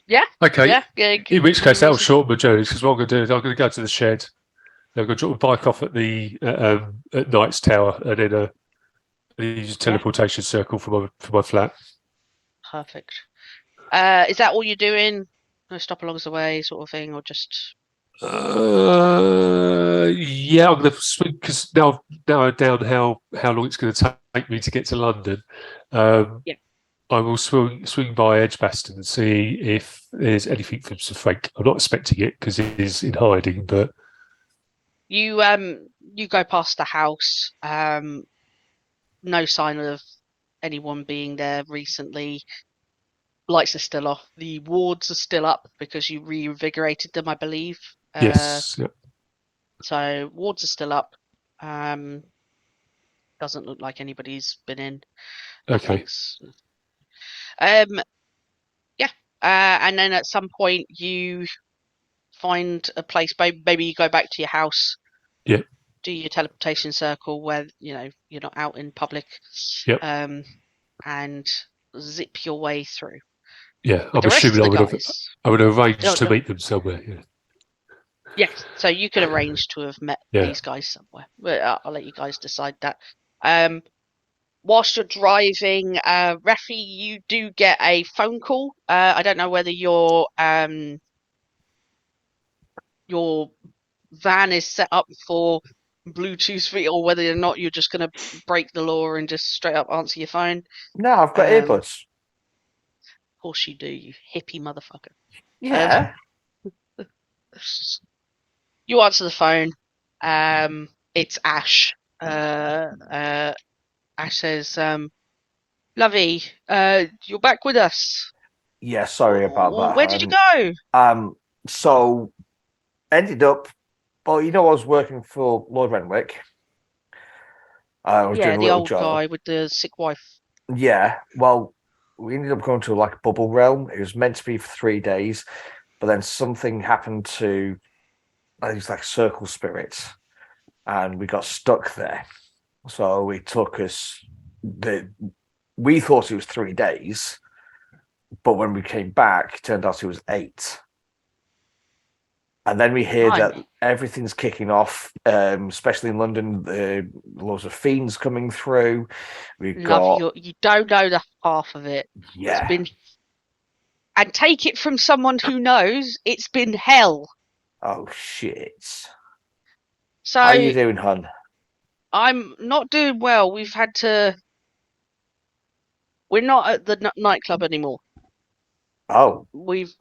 Yeah. Okay. Yeah. In which case, that'll shorten my journey, because what I'm going to do is I'm going to go to the shed. Then I'm going to drop my bike off at the at Knight's Tower, and then use a teleportation circle for my flat. Perfect. Is that all you're doing? No stop along the way, sort of thing, or just? Yeah, I'm going to swing, because now I down how long it's going to take me to get to London. Yeah. I will swing by Edgbaston and see if there's anything from Sir Frank. I'm not expecting it because it is in hiding, but you go past the house. No sign of anyone being there recently. Lights are still off. The wards are still up because you reinvigorated them, I believe. yes. Yeah. So wards are still up. Doesn't look like anybody's been in. Okay. Yeah. And then at some point you find a place. Maybe you go back to your house. Yeah. Do your teleportation circle where you're not out in public. Yep. And zip your way through. Yeah, I'm assuming I would arrange to meet them somewhere. Yeah. Yes, so you could arrange to have met these guys somewhere. But I'll let you guys decide that. Whilst you're driving, Raphy, you do get a phone call. I don't know whether your van is set up for Bluetooth feed or whether or not you're just going to break the law and just straight up answer your phone. No, I've got earbuds. Of course you do, you hippie motherfucker. Yeah. You answer the phone. It's Ash. Ash says, Lovey, you're back with us. Yeah, sorry about that. Where did you go? So ended up, well, I was working for Lord Renwick. I was doing a the little old job. guy with the sick wife. Yeah, well, we ended up going to like a bubble realm. It was meant to be for 3 days, but then something happened to these like circle spirits, and we got stuck there. So it took us we thought it was 3 days, but when we came back, it turned out it was 8. And then we hear that Blimey. everything's kicking off, especially in London. Loads of fiends coming through. We've got You don't know the half of it. It's been, and take it from someone who knows, it's been hell. Oh shit! So How you doing, hun? I'm not doing well. We're not at the nightclub anymore. Oh, We've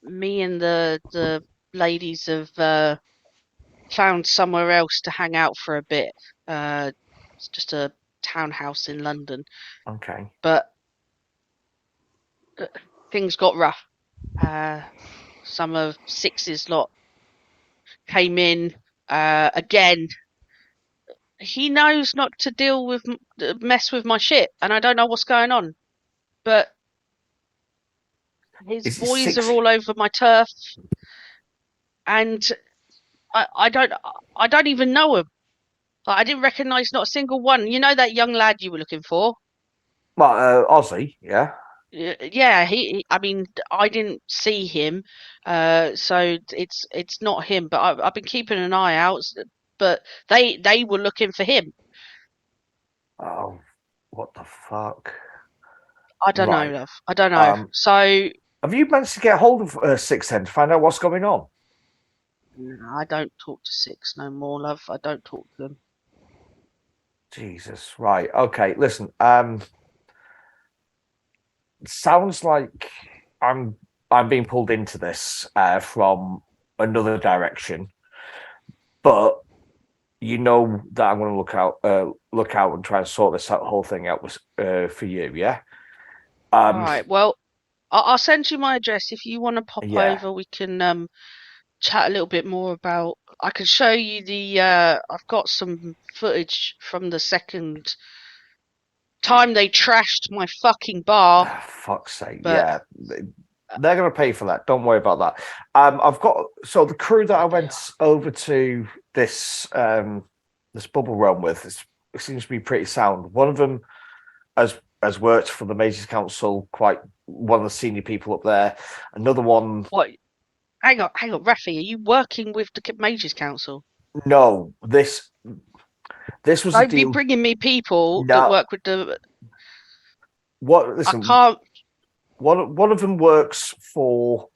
me and the ladies have found somewhere else to hang out for a bit. It's just a townhouse in London, okay. but things got rough. Some of Six's lot came in again. He knows not to mess with my shit, and I don't know what's going on. But his Is it boys Six? are all over my turf, and I don't even know him. Like, I didn't recognise not a single one. You know that young lad you were looking for? Well, Aussie, yeah. Yeah, I mean, I didn't see him, so it's not him. But I've been keeping an eye out. But they were looking for him. Oh, what the fuck? I don't know, Right. love. I don't know. So Have you managed to get hold of Six then to find out what's going on? I don't talk to Six no more, love. I don't talk to them. Jesus. Right. Okay. Listen. Sounds like I'm being pulled into this from another direction, but you know that I'm going to look out and try and sort this whole thing out for you. Yeah. All right. Well, I'll send you my address if you want to pop Yeah. over. We can chat a little bit more about. I can show you the. I've got some footage from the second time they trashed my fucking bar. Fuck's sake. But Yeah. They're going to pay for that. Don't worry about that. I've got the crew that I went over to this this bubble realm with. It seems to be pretty sound. One of them has worked for the Mages Council, quite one of the senior people up there. Another one. what? Hang on, Raphy. Are you working with the Mages Council? No, this was a Don't be deal. bringing me people No. that work with the. What? Listen. I can't. One of them works for.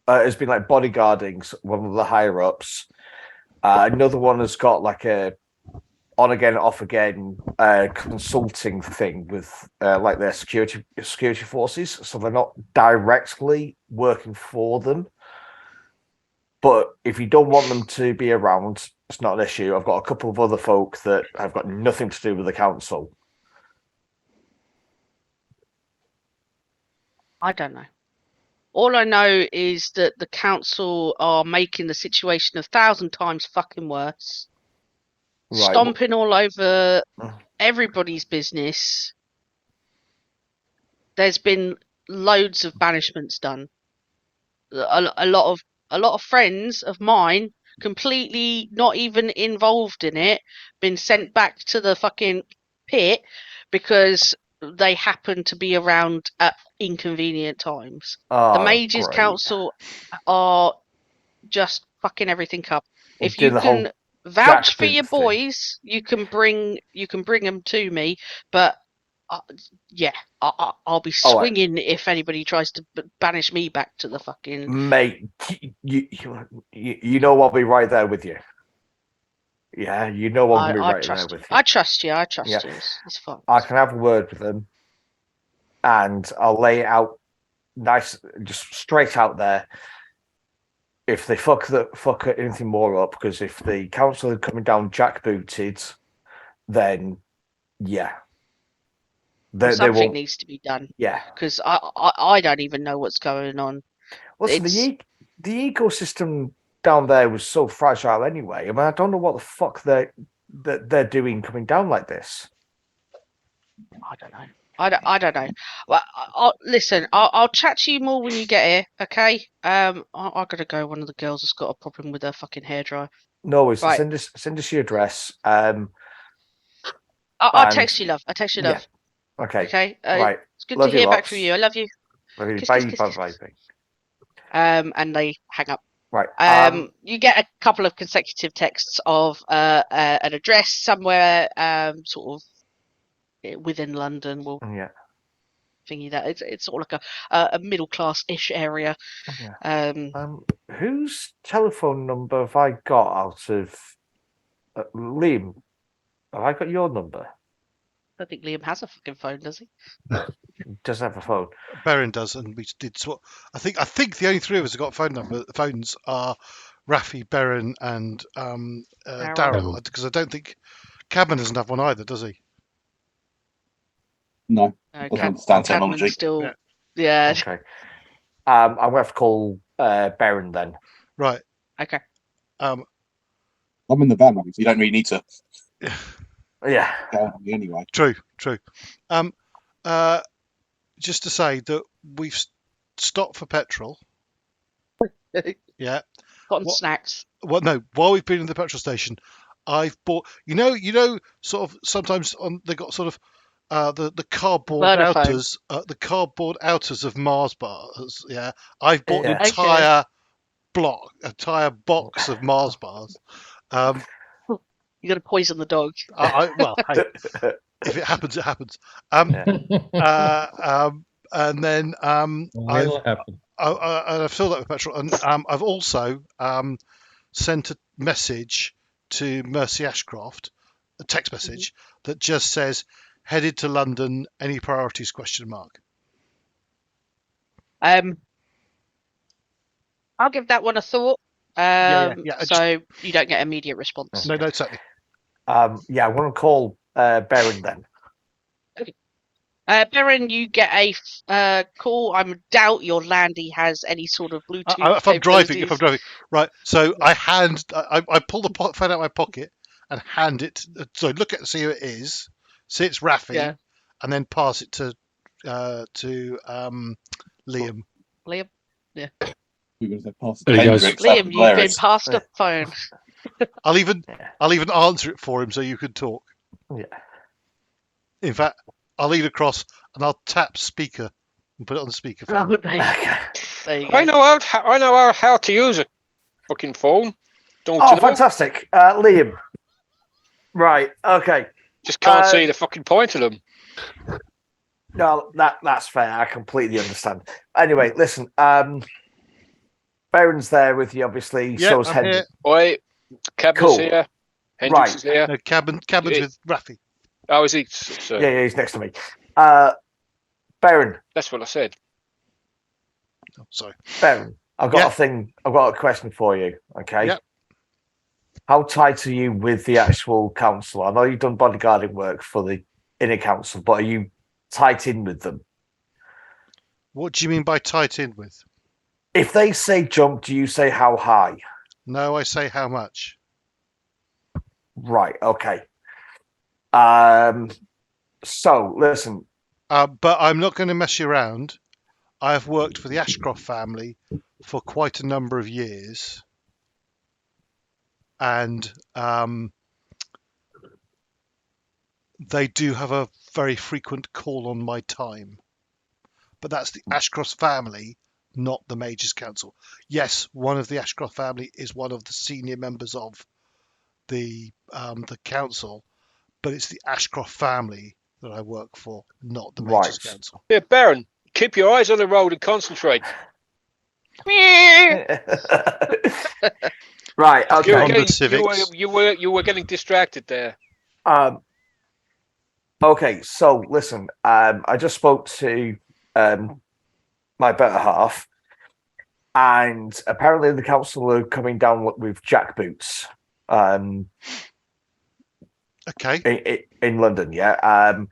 Has been like bodyguarding one of the higher ups. Another one has got like a on again, off again consulting thing with like their security forces. So they're not directly working for them. But if you don't want them to be around, it's not an issue. I've got a couple of other folk that have got nothing to do with the council. I don't know. All I know is that the council are making the situation 1,000 times fucking worse. Right. Stomping all over everybody's business. There's been loads of banishments done. A lot of friends of mine, completely not even involved in it, been sent back to the fucking pit because they happen to be around at inconvenient times. The Mages Council are just fucking everything up. If you can vouch for your boys, you can bring them to me. But yeah, I'll be swinging if anybody tries to banish me back to the fucking. Mate, you know I'll be right there with you. Yeah, you know I'll be right there with you. I trust you. You. It's fine. I can have a word with them, and I'll lay it out nice, just straight out there. If they fuck anything more up, because if the council are coming down jackbooted, then yeah. Something needs to be done. Yeah. Because I don't even know what's going on. Listen, the ecosystem down there was so fragile anyway. I mean, I don't know what the fuck they're doing coming down like this. I don't know. I don't know. Well, listen. I'll chat to you more when you get here. Okay. I gotta go. One of the girls has got a problem with her fucking hairdryer. No worries. Right. Send us your address. I'll And- text you, love. I'll text you, Yeah. love. Okay. Okay. Right. It's good Love to you hear back lots. from you. I love you. Love you. Kiss, Bye. kiss, kiss, Bye. kiss, Bye. kiss. Bye. And they hang up. Right. You get a couple of consecutive texts of an address somewhere, sort of within London. We'll Yeah. thingy that it's sort of like a middle class-ish area. Yeah. Whose telephone number have I got out of Liam? Have I got your number? I don't think Liam has a fucking phone, does he? He does have a phone. Baron does, and we did swap. I think the only three of us have got phones are Raphy, Baron, and Darrell. Because I don't think Cadman doesn't have one either, does he? No, doesn't understand technology. Cadman's still, Okay. I'm gonna have to call Baron then. Right. Okay. I'm in the van, so you don't really need to. Yeah. Get on me anyway. True. Just to say that we've stopped for petrol. Yeah. Gotten snacks. Well, no. While we've been in the petrol station, I've bought. You know, sort of sometimes they got sort of the cardboard Burner phone. outers, the cardboard outers of Mars bars. Yeah. I've bought an Yeah. entire box of Mars bars. You got to poison the dog. Well, hey, if it happens, it happens. And then Will happen. I've filled up with petrol, and I've also sent a message to Mercy Ashcroft, a text message that just says "headed to London. Any priorities?" ? I'll give that one a thought. Yeah. So you don't get immediate response. No, certainly. Yeah, I want to call Baron then. Baron, you get a call. I doubt your Landy has any sort of Bluetooth. If I'm driving, right. So I pull the phone out of my pocket and hand it. So see who it is. See it's Raphy, and then pass it to Liam. Liam. Yeah. Liam, you've been passed the phone. I'll even answer it for him so you can talk. Yeah. In fact, I'll lean across and I'll tap speaker and put it on the speaker phone. There you go. I know how to use a fucking phone. Don't you know? Fantastic. Liam. Right, okay. Just can't see the fucking point of them. No, that's fair. I completely understand. Anyway, listen. Baron's there with you, obviously. Yeah, so's I'm Henry. here. Oi, Cadman's here. Hendrix is here. No, Cadman's with Raphy. Oh, is he? Sorry. Yeah, he's next to me. Baron. That's what I said. Oh, sorry. Baron, I've got a question for you, okay? Yep. How tight are you with the actual council? I know you've done bodyguarding work for the inner council, but are you tight in with them? What do you mean by tight in with? If they say jump, do you say how high? No, I say how much. Right, okay. So, listen. But I'm not going to mess you around. I have worked for the Ashcroft family for quite a number of years. And they do have a very frequent call on my time. But that's the Ashcroft family, not the Majors Council. Yes, one of the Ashcroft family is one of the senior members of the council, but it's the Ashcroft family that I work for, not the Majors Council. Yeah, Baron, keep your eyes on the road and concentrate. Right, okay. You were getting distracted there. Okay, so listen, I just spoke to my better half, and apparently the council are coming down with jackboots. Okay. In London, yeah.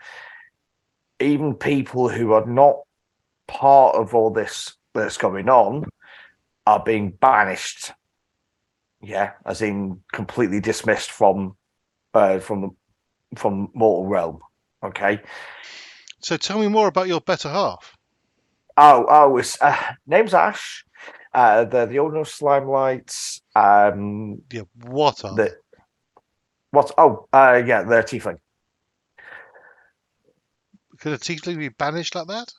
Even people who are not part of all this that's going on are being banished. Yeah, as in completely dismissed from mortal realm. Okay. So tell me more about your better half. It's name's Ash. They're the owner of Slime Lights. Yeah, what are they? What? Yeah, they're tiefling. Could a tiefling be banished like that?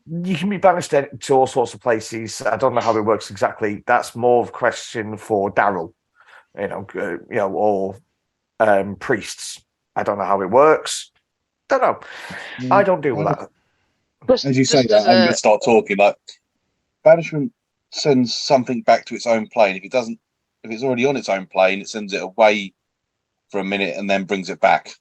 You can be banished to all sorts of places. I don't know how it works exactly. That's more of a question for Darrell, or priests. I don't know how it works. Don't know. I don't deal with that. As you say Just that, as I'm a- going to start talking. Like, banishment sends something back to its own plane. If it's already on its own plane, it sends it away for a minute and then brings it back.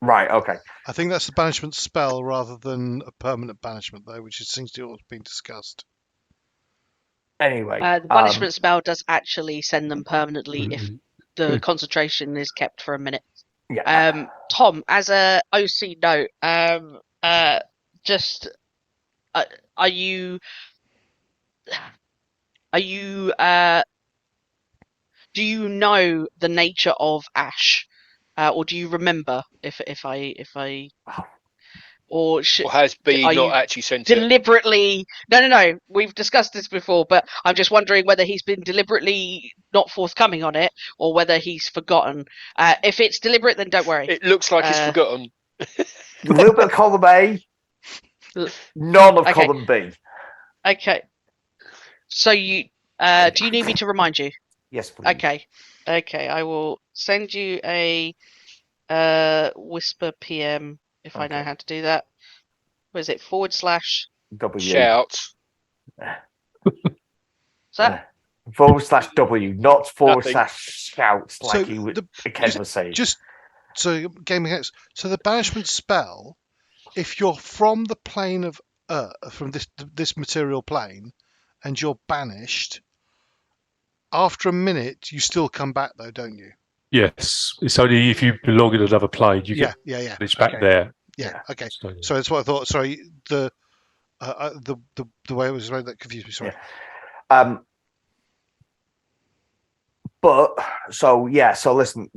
Right. Okay. I think that's the banishment spell rather than a permanent banishment, though, which seems to have been discussed. Anyway, the banishment spell does actually send them permanently if the concentration is kept for a minute. Yeah. Tom, as a OC note, are you do you know the nature of Ash, or do you remember if I or Or has Bea are not you actually sent it? deliberately? No. We've discussed this before, but I'm just wondering whether he's been deliberately not forthcoming on it, or whether he's forgotten. If it's deliberate, then don't worry. It looks like he's forgotten. A little bit of column A, L- none of Okay. column B. Okay. So do you need me to remind you? Yes, please. Okay. I will send you a whisper PM if I know Okay. how to do that. What is it? / W. Shout. Is that? /W, not Nothing. / shouts like So you would the- Ken was saying. Just so gaming hacks. So the banishment spell, if you're from the plane of from this material plane, and you're banished, after a minute you still come back, though, don't you? Yes, it's only if you belong in another plane you Yeah. get it's back Okay. there. Yeah. Okay. So, So that's what I thought. Sorry, the way it was read that confused me. Sorry. But so listen,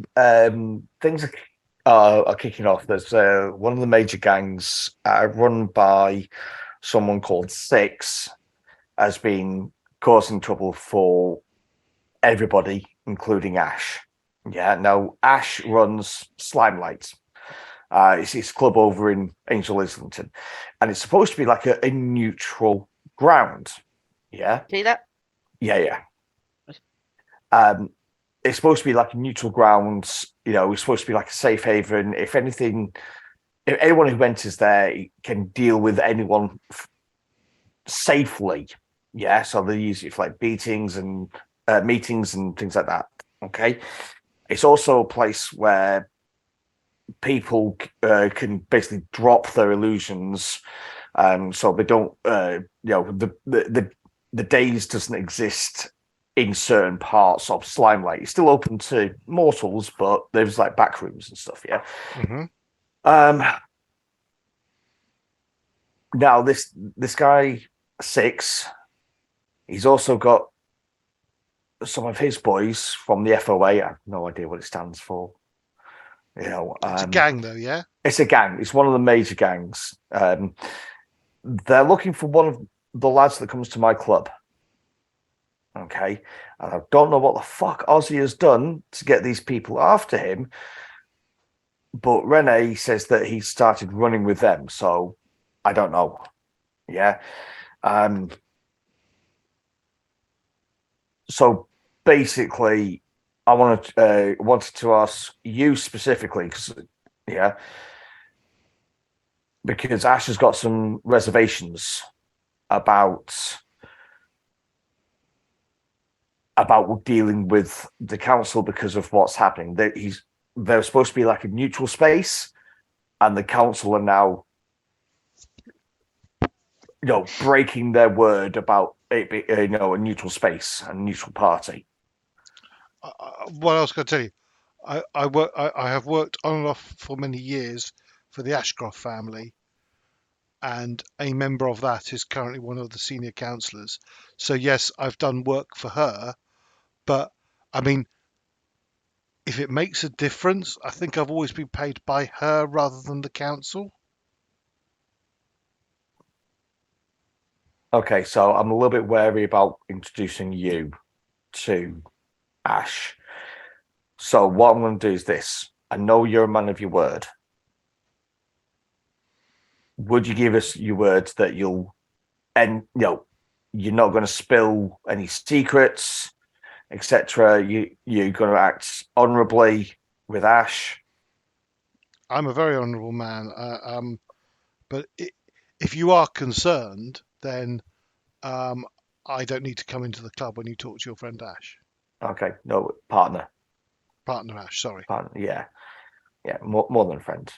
things are kicking off. There's one of the major gangs run by someone called Six has been causing trouble for everybody, including Ash. Yeah, now Ash runs Slime Lights. It's his club over in Angel Islington, and it's supposed to be like a neutral ground. Yeah, See that? yeah. It's supposed to be like a neutral ground. It's supposed to be like a safe haven. If anyone who enters there can deal with anyone safely. Yeah, so they use it for like beatings and meetings and things like that. Okay, it's also a place where people can basically drop their illusions, so they don't. The daze doesn't exist in certain parts of Slime Light. It's still open to mortals, but there's like back rooms and stuff. Yeah. Mm-hmm. Now this guy Six, he's also got some of his boys from the FOA. I have no idea what it stands for. It's a gang, though. Yeah. It's a gang. It's one of the major gangs. They're looking for one of the lads that comes to my club. Okay. And I don't know what the fuck Ozzy has done to get these people after him. But Rene says that he started running with them. So I don't know. Yeah. So basically, I wanted to ask you specifically, because Ash has got some reservations about dealing with the council because of what's happening. They're supposed to be like a neutral space, and the council are now, breaking their word about it being, a neutral space and a neutral party. What else can I tell you? I have worked on and off for many years for the Ashcroft family, and a member of that is currently one of the senior councillors. So yes, I've done work for her, but I mean, If it makes a difference, I think I've always been paid by her rather than the council. Okay, so I'm a little bit wary about introducing you to Ash. So what I'm going to do is this. I know you're a man of your word. Would you give us your word that you're not going to spill any secrets, etc.? You're going to act honourably with Ash. I'm a very honourable man, but if you are concerned, then I don't need to come into the club when you talk to your friend Ash. Okay, no, partner, Ash. Sorry. partner. Yeah, more than a friend.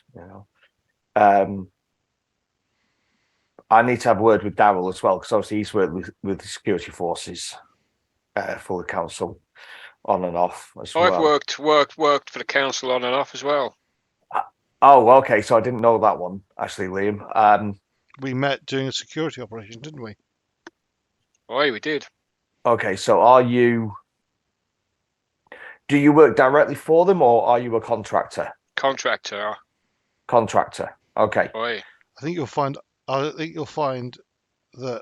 I need to have a word with Darrell as well, because obviously he's worked with the security forces for the council on and off as well. I've worked for the council on and off as well. Oh, okay. So I didn't know that one actually, Liam. We met doing a security operation, didn't we? Aye, we did. Okay, so do you work directly for them, or are you a contractor? Contractor. Contractor. Okay. Aye. I think you'll find that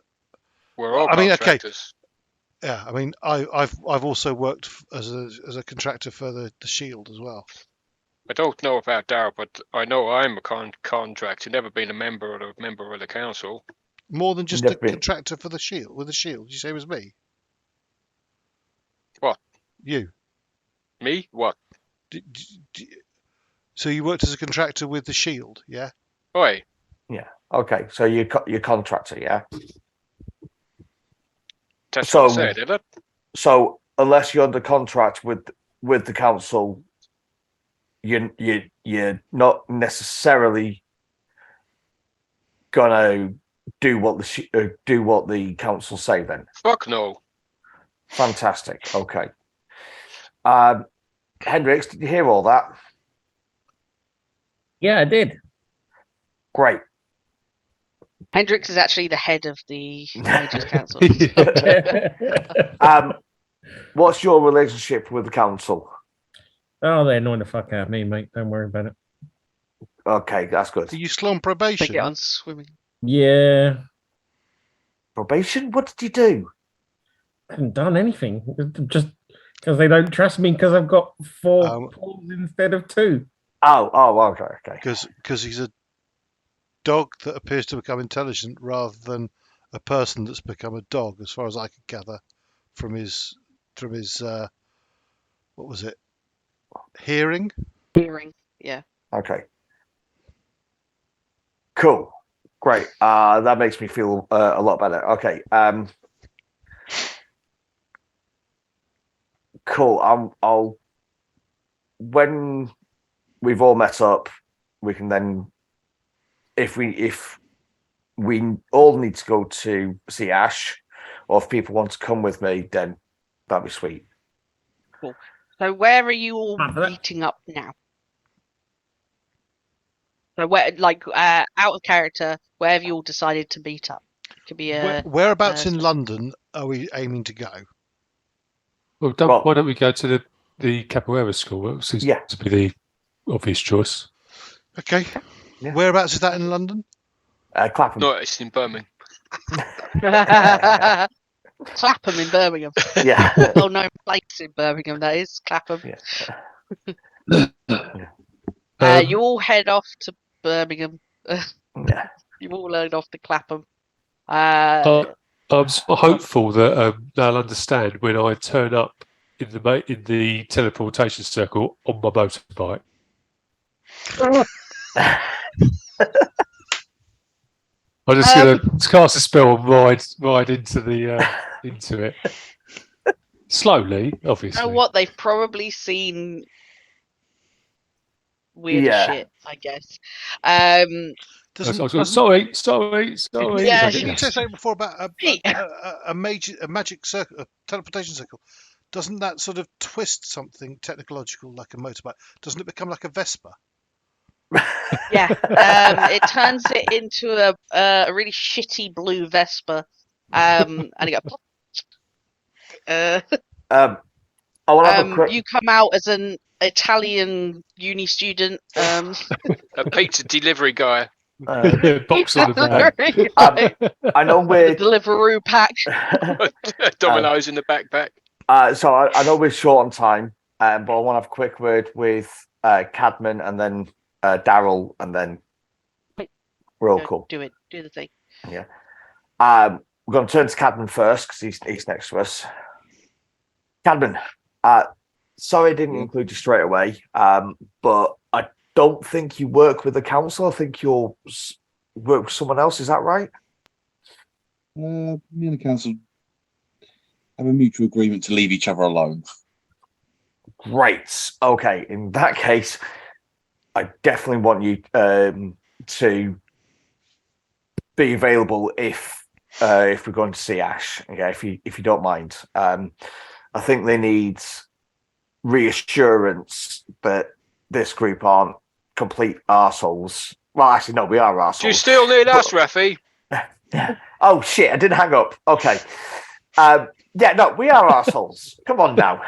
We're all contractors. Yeah, I mean, I've also worked as a contractor for the Shield as well. I don't know about Darrell, but I know I'm a contractor. Never been a member of the council. More than just a contractor for the Shield. With the Shield, did you say it was me? What? You? Me? What? So you worked as a contractor with the Shield, yeah? Aye. Yeah. Okay. So you're contractor, yeah. That's what I said, isn't it? So unless you're under contract with the council, you're not necessarily gonna do what the council say then. Fuck no. Fantastic. Okay. Hendrix, did you hear all that? Yeah, I did. Great. Hendrix is actually the head of the Mages Council. What's your relationship with the council? Oh, they're annoying the fuck out of me, mate. Don't worry about it. Okay, that's good. Are you still on probation? They get on swimming. Yeah. Probation? What did you do? I haven't done anything. Just because they don't trust me because I've got 4 paws instead of 2. Oh, okay. Because he's a dog that appears to become intelligent rather than a person that's become a dog, as far as I could gather from his what was it? Hearing, yeah. Okay. Cool. Great. That makes me feel a lot better. Okay. Cool. I'll when we've all met up, we can then, if we all need to go to see Ash, or if people want to come with me, then that'd be sweet. Cool. So where are you all meeting up now? So where, out of character, where have you all decided to meet up? Could be whereabouts in London are we aiming to go? Well, why don't we go to the Capoeira school? That seems to be the obvious choice. Okay. Yeah. Whereabouts is that in London? Clapham. No, it's in Birmingham. Clapham in Birmingham. Yeah. Well-known place in Birmingham, that is. Clapham. Yeah. You all head off to Birmingham. Yeah. You all head off to Clapham. I'm so hopeful that they'll understand when I turn up in the teleportation circle on my motorbike. I'm just going to cast a spell and ride into it slowly, obviously. You know what? They've probably seen weird shit, I guess. Sorry. Yeah, you said something before about a magic circle, a teleportation circle. Doesn't that sort of twist something technological like a motorbike? Doesn't it become like a Vespa? Yeah, it turns it into a really shitty blue Vespa, and it goes. I want to have a quick... You come out as an Italian uni student. A pizza delivery guy. Box on the Delivery back. guy. I know The we're Deliveroo pack. Dominoes in the backpack. so I know we're short on time, but I want to have a quick word with Cadman and then Darrell, and then we're all Go, cool. do it. Do the thing. Yeah. We're going to turn to Cadman first because he's next to us. Cadman, sorry I didn't include you straight away, but I don't think you work with the council. I think you'll work with someone else. Is that right? Me and the council have a mutual agreement to leave each other alone. Great. Okay. In that case, I definitely want you to be available if we're going to see Ash. Okay, if you don't mind. I think they need reassurance that this group aren't complete arseholes. Well, actually, no, we are arseholes. Do you still need us, Raphy? Oh shit! I didn't hang up. Okay. Yeah, no, we are arseholes. Come on now.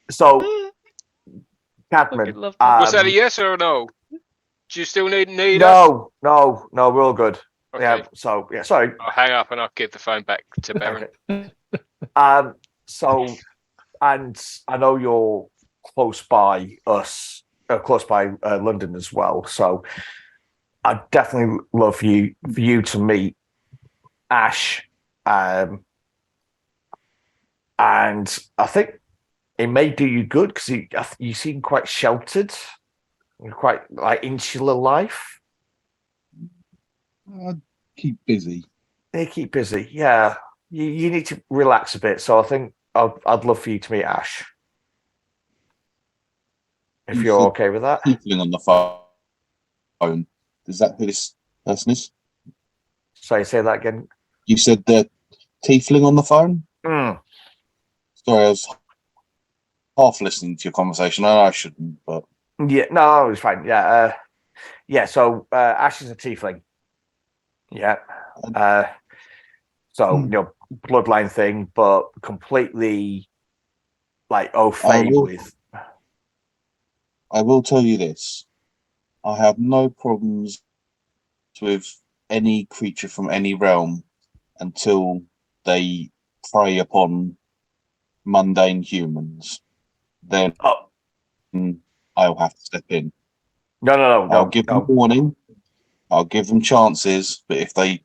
So, Cadman, Was that a yes or a no? Do you still need us? no, we're all good. Okay. Yeah. So, yeah, sorry. I'll hang up and I'll give the phone back to Baron. Okay. So, and I know you're close by us, close by London as well. So, I'd definitely love for you to meet Ash, and I think it may do you good because you seem quite sheltered, quite like insular life. I keep busy. They keep busy, yeah. You need to relax a bit. So I think I'd love for you to meet Ash, if you're okay with that. Tiefling on the phone. Is that who this person is? Sorry, say that again. You said the tiefling on the phone? Mm. Sorry, I was half listening to your conversation. I know I shouldn't, but Yeah, no, it's fine. Yeah, yeah. So Ash is a tiefling. Yeah. So bloodline thing, but completely like au fait with. I will tell you this: I have no problems with any creature from any realm until they prey upon mundane humans. Then I'll have to step in. No. I'll give them warning. I'll give them chances, but if they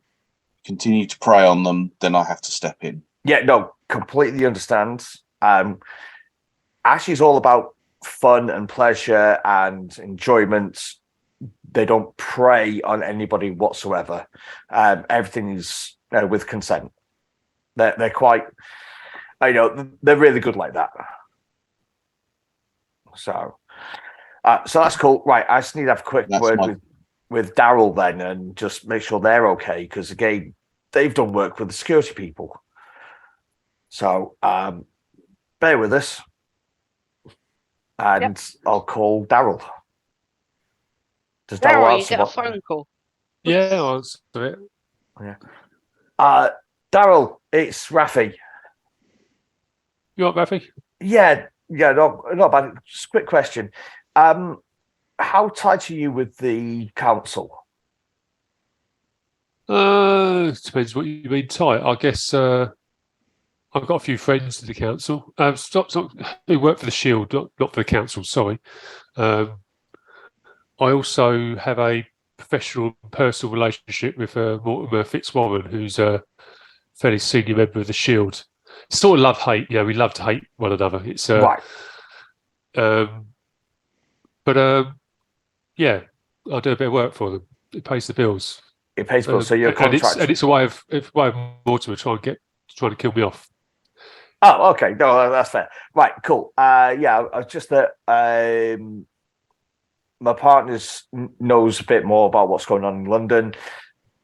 continue to prey on them, then I have to step in. Yeah, no, completely understand. Ash is all about fun and pleasure and enjoyment. They don't prey on anybody whatsoever. Everything is with consent. They're quite, they're really good like that. So that's cool. Right, I just need to have a quick word with Darrell then, and just make sure they're okay, because again, they've done work with the security people. So bear with us, and I'll call Darrell. Does Darrell Darrell, you answer get a phone call. Yeah, I'll answer it. Yeah. Darrell, it's Raphy. You all right, Raphy? Yeah, not bad. Just a quick question. How tight are you with the council? Depends what you mean tight. I guess I've got a few friends in the council. Who work for the Shield, not for the council. Sorry. I also have a professional and personal relationship with Mortimer Fitzwarren, who's a fairly senior member of the Shield. Sort of love-hate. Yeah, we love to hate one another. It's right. Yeah, I do a bit of work for them. It pays the bills. It pays bills. So you're a contractor. And it's a way of Mortimer trying to kill me off. Oh, okay. No, that's fair. Right, cool. Yeah, just that my partners knows a bit more about what's going on in London.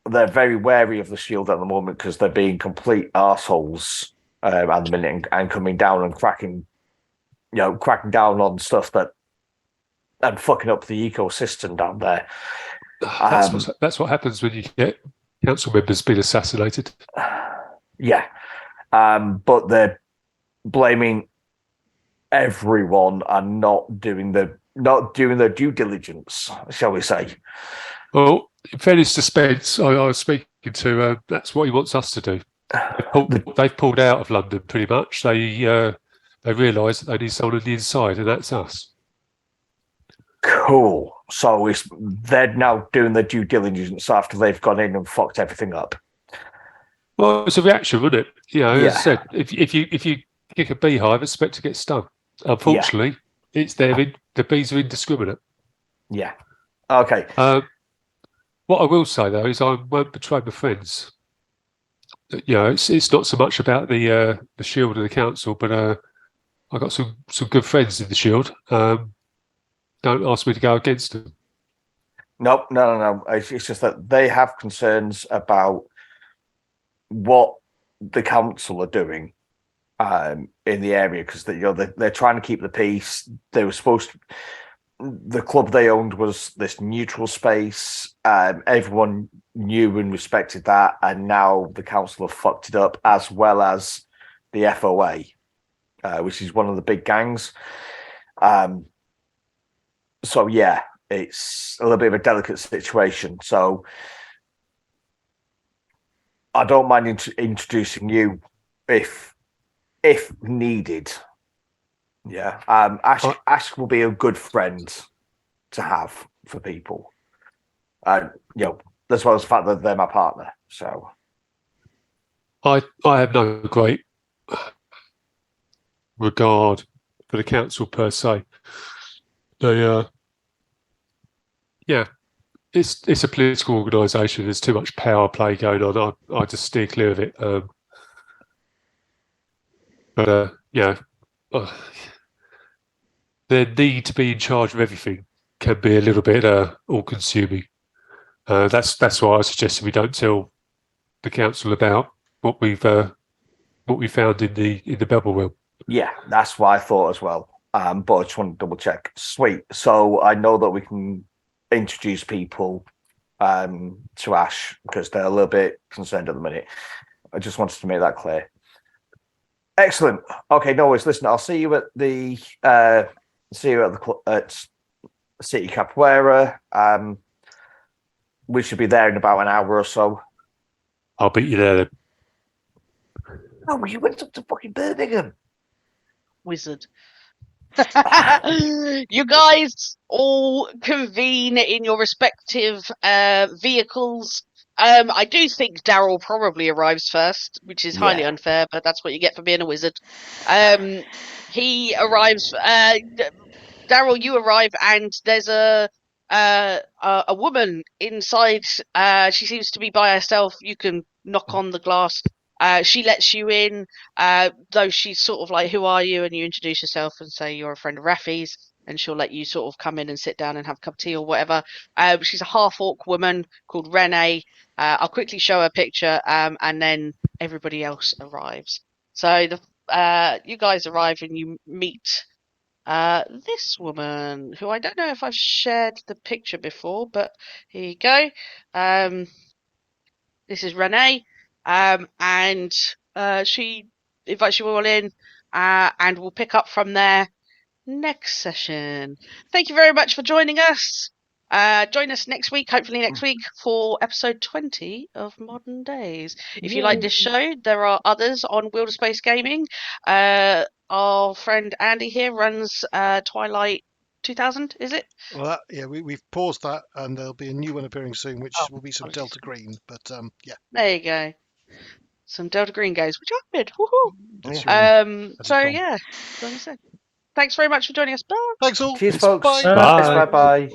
They're very wary of the Shield at the moment because they're being complete arseholes at the minute and coming down and cracking down on stuff and fucking up the ecosystem down there. That's what happens when you get council members being assassinated. Yeah. But they're blaming everyone are not doing their due diligence, shall we say? Well, in fairness to Spence, I was speaking to. That's what he wants us to do. They've pulled out of London pretty much. They realise that they need someone on the inside, and that's us. Cool. So they're now doing their due diligence after they've gone in and fucked everything up. Well, it's a reaction, wouldn't it? Yeah. As I said, if you kick a beehive, expect to get stung. Unfortunately, it's the bees are indiscriminate. Yeah. Okay. What I will say though is I won't betray my friends. It's not so much about the Shield and the Council, but I got some good friends in the Shield. Don't ask me to go against them. No. It's just that they have concerns about what the council are doing in the area, because they're trying to keep the peace. They were supposed to. The club they owned was this neutral space. Everyone knew and respected that, and now the council have fucked it up, as well as the FOA, which is one of the big gangs. So yeah, it's a little bit of a delicate situation. So I don't mind introducing you if needed. Yeah, Ash will be a good friend to have for people, as well as the fact that they're my partner. So I have no great regard for the council per se. It's a political organisation. There's too much power play going on. I just steer clear of it. Their need to be in charge of everything can be a little bit all-consuming. That's why I suggested we don't tell the council about what we found in the Bevel Realm. Yeah, that's what I thought as well. But I just want to double check. Sweet. So I know that we can introduce people to Ash because they're a little bit concerned at the minute. I just wanted to make that clear. Excellent. Okay, no worries. Listen, I'll see you at the at City Capoeira. We should be there in about an hour or so. I'll beat you there then. Oh, you went up to fucking Birmingham. Wizard. You guys all convene in your respective vehicles. I do think Darrell probably arrives first, which is highly unfair, but that's what you get for being a wizard. He arrives. Darrell, you arrive, and there's a woman inside. She seems to be by herself. You can knock on the glass. She lets you in, though she's sort of like, "Who are you?" And you introduce yourself and say you're a friend of Raphy's, and she'll let you sort of come in and sit down and have a cup of tea or whatever. She's a half-orc woman called Renee. I'll quickly show her picture, and then everybody else arrives. So you guys arrive and you meet this woman, who I don't know if I've shared the picture before, but here you go. This is Renee. And she invites you all in, and we'll pick up from there next session. Thank you very much for joining us. Join us hopefully next week, for episode 20 of Modern Daze. If you like this show, there are others on Wilderspace Gaming. Our friend Andy here runs Twilight 2000, is it? Well, we've paused that, and there'll be a new one appearing soon, which will be some Delta Green. But there you go. Some Delta Green games, which are good. Woohoo! Thanks very much for joining us. Bye. Thanks all. Cheers, folks. Bye. Bye.